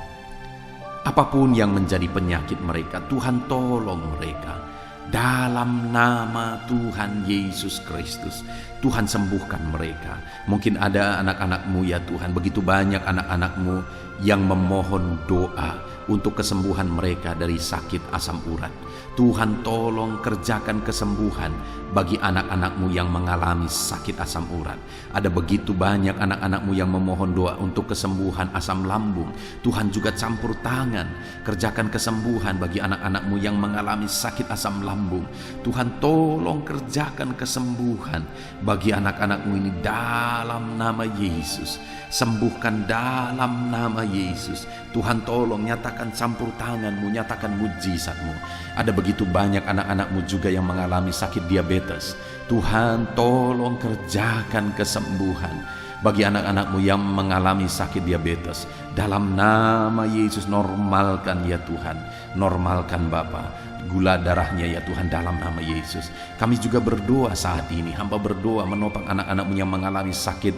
Apapun yang menjadi penyakit mereka, Tuhan tolong mereka. Dalam nama Tuhan Yesus Kristus, Tuhan sembuhkan mereka. Mungkin ada anak-anak-Mu ya Tuhan, begitu banyak anak-anak-Mu yang memohon doa untuk kesembuhan mereka dari sakit asam urat. Tuhan tolong kerjakan kesembuhan bagi anak-anak-Mu yang mengalami sakit asam urat. Ada begitu banyak anak-anak-Mu yang memohon doa untuk kesembuhan asam lambung. Tuhan juga campur tangan, kerjakan kesembuhan bagi anak-anak-Mu yang mengalami sakit asam lambung. Tuhan tolong kerjakan kesembuhan bagi anak-anak-Mu ini dalam nama Yesus. Sembuhkan dalam nama Yesus. Tuhan tolong nyatakan campur tangan-Mu, nyatakan mujizat-Mu. Ada begitu banyak anak-anak-Mu juga yang mengalami sakit diabetes. Tuhan tolong kerjakan kesembuhan bagi anak-anak-Mu yang mengalami sakit diabetes. Dalam nama Yesus, normalkan ya Tuhan, normalkan Bapa gula darahnya ya Tuhan, dalam nama Yesus. Kami juga berdoa saat ini, hamba berdoa menopang anak-anak-Mu yang mengalami sakit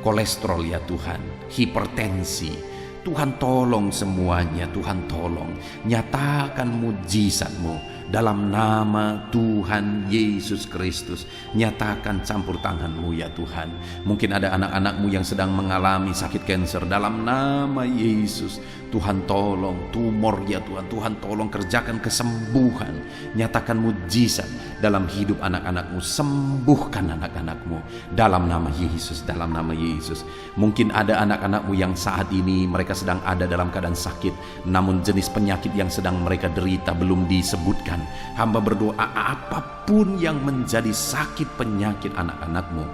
kolesterol ya Tuhan, hipertensi. Tuhan tolong semuanya, Tuhan tolong nyatakan mujizat-Mu dalam nama Tuhan Yesus Kristus. Nyatakan campur tangan-Mu ya Tuhan. Mungkin ada anak-anak-Mu yang sedang mengalami sakit kanker, dalam nama Yesus Tuhan tolong tumor ya Tuhan. Tuhan tolong kerjakan kesembuhan, nyatakan mujizat dalam hidup anak-anak-Mu. Sembuhkan anak-anak-Mu dalam nama Yesus, dalam nama Yesus. Mungkin ada anak-anak-Mu yang saat ini mereka sedang ada dalam keadaan sakit, namun jenis penyakit yang sedang mereka derita belum disebutkan. Hamba berdoa apapun yang menjadi sakit penyakit anak-anak-Mu,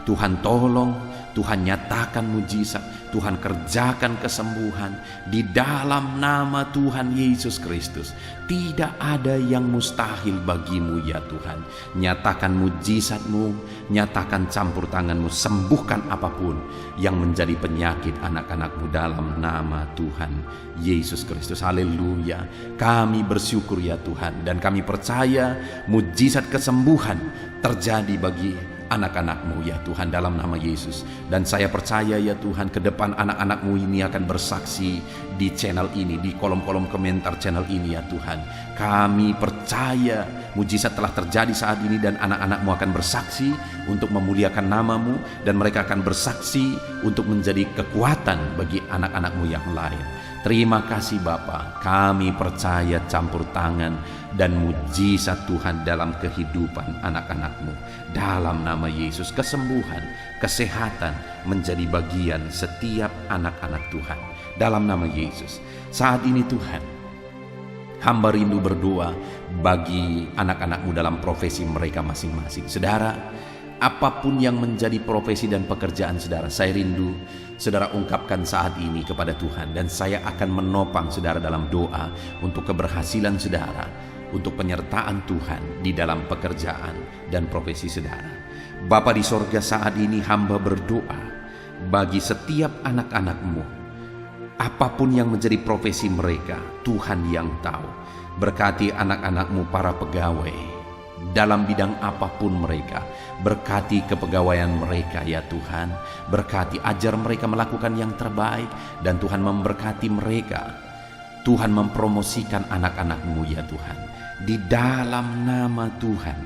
Tuhan tolong, Tuhan nyatakan mujizat, Tuhan kerjakan kesembuhan di dalam nama Tuhan Yesus Kristus. Tidak ada yang mustahil bagimu ya Tuhan. Nyatakan mujizat-Mu, nyatakan campur tangan-Mu, sembuhkan apapun yang menjadi penyakit anak-anak-Mu dalam nama Tuhan Yesus Kristus. Haleluya. Kami bersyukur ya Tuhan, dan kami percaya mujizat kesembuhan terjadi bagi anak-anak-Mu ya Tuhan, dalam nama Yesus. Dan saya percaya ya Tuhan, ke depan anak-anak-Mu ini akan bersaksi di channel ini, di kolom-kolom komentar channel ini ya Tuhan. Kami percaya mujizat telah terjadi saat ini, dan anak-anak-Mu akan bersaksi untuk memuliakan nama-Mu, dan mereka akan bersaksi untuk menjadi kekuatan bagi anak-anak-Mu yang lain. Terima kasih Bapa, kami percaya campur tangan dan mujizat Tuhan dalam kehidupan anak-anak-Mu. Dalam nama Yesus, kesembuhan, kesehatan menjadi bagian setiap anak-anak Tuhan. Dalam nama Yesus, saat ini Tuhan, hamba rindu berdoa bagi anak-anak-Mu dalam profesi mereka masing-masing. Saudara, apapun yang menjadi profesi dan pekerjaan saudara, saya rindu saudara ungkapkan saat ini kepada Tuhan, dan saya akan menopang saudara dalam doa untuk keberhasilan saudara, untuk penyertaan Tuhan di dalam pekerjaan dan profesi saudara. Bapa di sorga, saat ini hamba berdoa bagi setiap anak-anak-Mu, apapun yang menjadi profesi mereka, Tuhan yang tahu. Berkati anak-anak-Mu para pegawai dalam bidang apapun mereka. Berkati kepegawaian mereka ya Tuhan. Berkati, ajar mereka melakukan yang terbaik, dan Tuhan memberkati mereka. Tuhan mempromosikan anak-anak-Mu ya Tuhan, di dalam nama Tuhan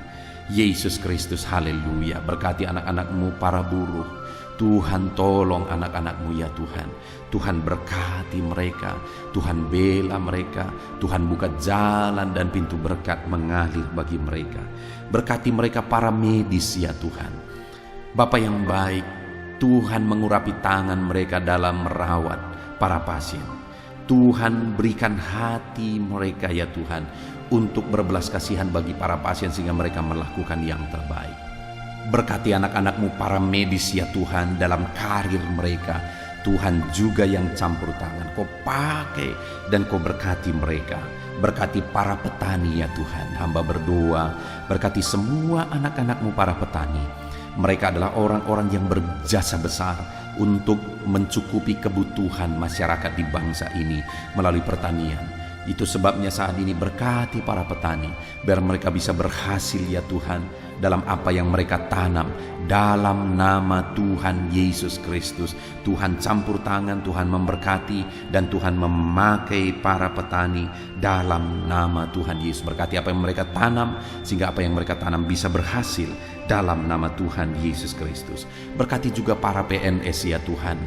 Yesus Kristus. Haleluya. Berkati anak-anak-Mu para buruh. Tuhan tolong anak-anak-Mu ya Tuhan. Tuhan berkati mereka, Tuhan bela mereka, Tuhan buka jalan dan pintu berkat mengalir bagi mereka. Berkati mereka para medis ya Tuhan. Bapa yang baik, Tuhan mengurapi tangan mereka dalam merawat para pasien. Tuhan berikan hati mereka ya Tuhan untuk berbelas kasihan bagi para pasien, sehingga mereka melakukan yang terbaik. Berkati anak-anak-Mu para medis ya Tuhan dalam karir mereka. Tuhan juga yang campur tangan, Kau pakai dan Kau berkati mereka. Berkati para petani ya Tuhan. Hamba berdoa, berkati semua anak-anak-Mu para petani. Mereka adalah orang-orang yang berjasa besar untuk mencukupi kebutuhan masyarakat di bangsa ini melalui pertanian. Itu sebabnya saat ini berkati para petani, biar mereka bisa berhasil ya Tuhan dalam apa yang mereka tanam. Dalam nama Tuhan Yesus Kristus, Tuhan campur tangan, Tuhan memberkati, dan Tuhan memakai para petani dalam nama Tuhan Yesus. Berkati apa yang mereka tanam, sehingga apa yang mereka tanam bisa berhasil dalam nama Tuhan Yesus Kristus. Berkati juga para PNS ya Tuhan,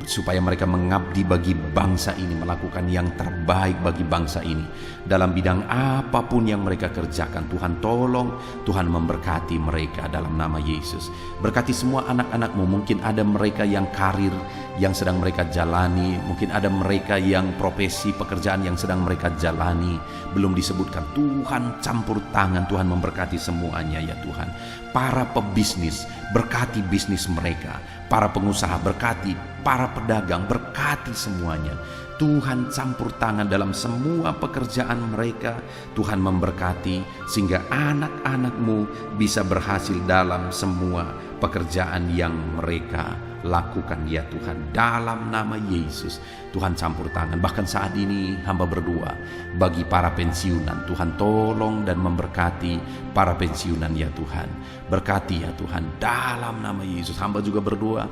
supaya mereka mengabdi bagi bangsa ini, melakukan yang terbaik bagi bangsa ini dalam bidang apapun yang mereka kerjakan. Tuhan tolong, Tuhan memberkati mereka dalam nama Yesus. Berkati semua anak-anak-Mu. Mungkin ada mereka yang karir yang sedang mereka jalani, mungkin ada mereka yang profesi pekerjaan yang sedang mereka jalani belum disebutkan. Tuhan campur tangan, Tuhan memberkati semuanya ya Tuhan. Para pebisnis, berkati bisnis mereka. Para pengusaha, berkati para pedagang, berkati semuanya. Tuhan campur tangan dalam semua pekerjaan mereka. Tuhan memberkati sehingga anak-anak-Mu bisa berhasil dalam semua pekerjaan yang mereka lakukan ya Tuhan. Dalam nama Yesus, Tuhan campur tangan. Bahkan saat ini hamba berdoa bagi para pensiunan. Tuhan tolong dan memberkati para pensiunan ya Tuhan. Berkati ya Tuhan dalam nama Yesus. Hamba juga berdoa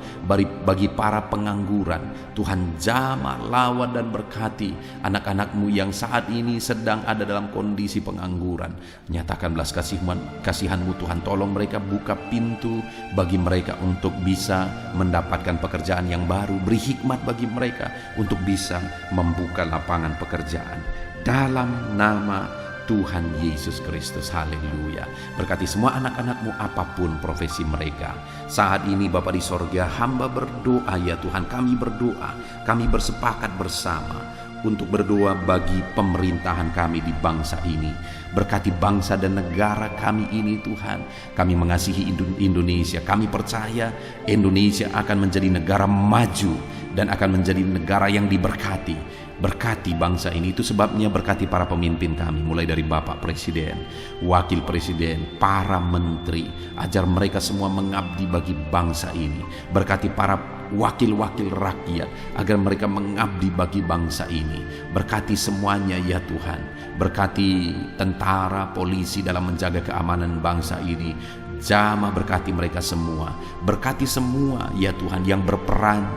bagi para pengangguran. Tuhan jamah, lawan dan berkati anak-anak-Mu yang saat ini sedang ada dalam kondisi pengangguran. Nyatakan belas kasihan-Mu Tuhan. Tolong mereka, buka pintu bagi mereka untuk bisa mendapatkan pekerjaan yang baru. Beri hikmat bagi mereka untuk bisa membuka lapangan pekerjaan. Dalam nama Tuhan Yesus Kristus, haleluya. Berkati semua anak-anak-Mu apapun profesi mereka. Saat ini Bapa di sorga, hamba berdoa ya Tuhan, kami berdoa, kami bersepakat bersama untuk berdoa bagi pemerintahan kami di bangsa ini. Berkati bangsa dan negara kami ini Tuhan. Kami mengasihi Indonesia. Kami percaya Indonesia akan menjadi negara maju dan akan menjadi negara yang diberkati. Berkati bangsa ini, itu sebabnya berkati para pemimpin kami, mulai dari Bapak Presiden, Wakil Presiden, para menteri. Ajar mereka semua mengabdi bagi bangsa ini. Berkati para wakil-wakil rakyat agar mereka mengabdi bagi bangsa ini. Berkati semuanya ya Tuhan. Berkati tentara, polisi dalam menjaga keamanan bangsa ini. Jamah berkati mereka semua. Berkati semua ya Tuhan yang berperan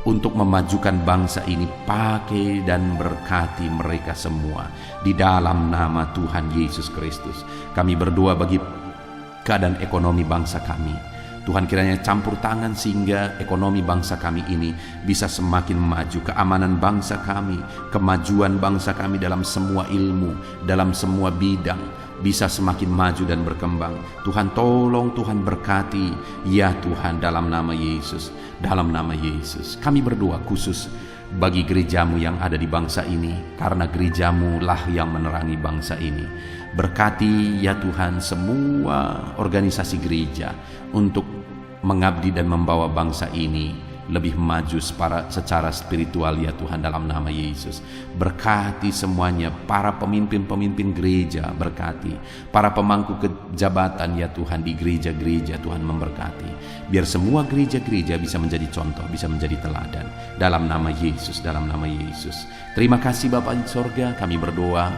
untuk memajukan bangsa ini. Pakai dan berkati mereka semua di dalam nama Tuhan Yesus Kristus. Kami berdoa bagi keadaan ekonomi bangsa kami. Tuhan kiranya campur tangan sehingga ekonomi bangsa kami ini bisa semakin maju. Keamanan bangsa kami, kemajuan bangsa kami dalam semua ilmu, dalam semua bidang bisa semakin maju dan berkembang. Tuhan tolong, Tuhan berkati ya Tuhan dalam nama Yesus. Dalam nama Yesus kami berdoa khusus bagi gerejamu yang ada di bangsa ini, karena gerejamu lah yang menerangi bangsa ini. Berkati ya Tuhan semua organisasi gereja untuk mengabdi dan membawa bangsa ini lebih maju secara spiritual ya Tuhan dalam nama Yesus. Berkati semuanya, para pemimpin-pemimpin gereja berkati, para pemangku kejabatan ya Tuhan di gereja-gereja Tuhan memberkati. Biar semua gereja-gereja bisa menjadi contoh, bisa menjadi teladan dalam nama Yesus, dalam nama Yesus. Terima kasih Bapa di sorga, kami berdoa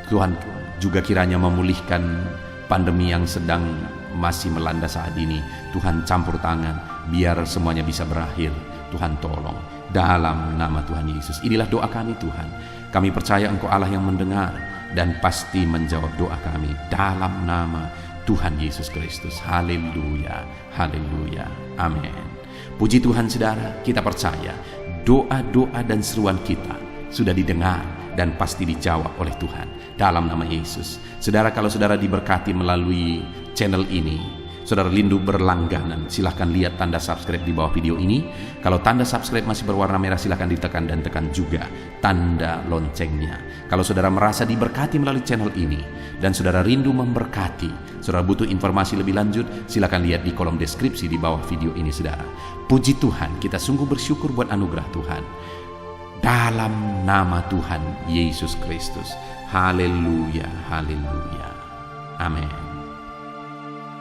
Tuhan juga kiranya memulihkan pandemi yang sedang masih melanda saat ini. Tuhan campur tangan biar semuanya bisa berakhir. Tuhan tolong dalam nama Tuhan Yesus. Inilah doa kami Tuhan. Kami percaya Engkau Allah yang mendengar dan pasti menjawab doa kami dalam nama Tuhan Yesus Kristus. Haleluya, haleluya, amin. Puji Tuhan saudara, kita percaya doa-doa dan seruan kita sudah didengar dan pasti dijawab oleh Tuhan dalam nama Yesus. Saudara, kalau saudara diberkati melalui channel ini, saudara rindu berlangganan, silahkan lihat tanda subscribe di bawah video ini. Kalau tanda subscribe masih berwarna merah, silahkan ditekan dan tekan juga tanda loncengnya. Kalau saudara merasa diberkati melalui channel ini dan saudara rindu memberkati, saudara butuh informasi lebih lanjut, silahkan lihat di kolom deskripsi di bawah video ini saudara. Puji Tuhan, kita sungguh bersyukur buat anugerah Tuhan dalam nama Tuhan Yesus Kristus. Haleluya, haleluya, amin.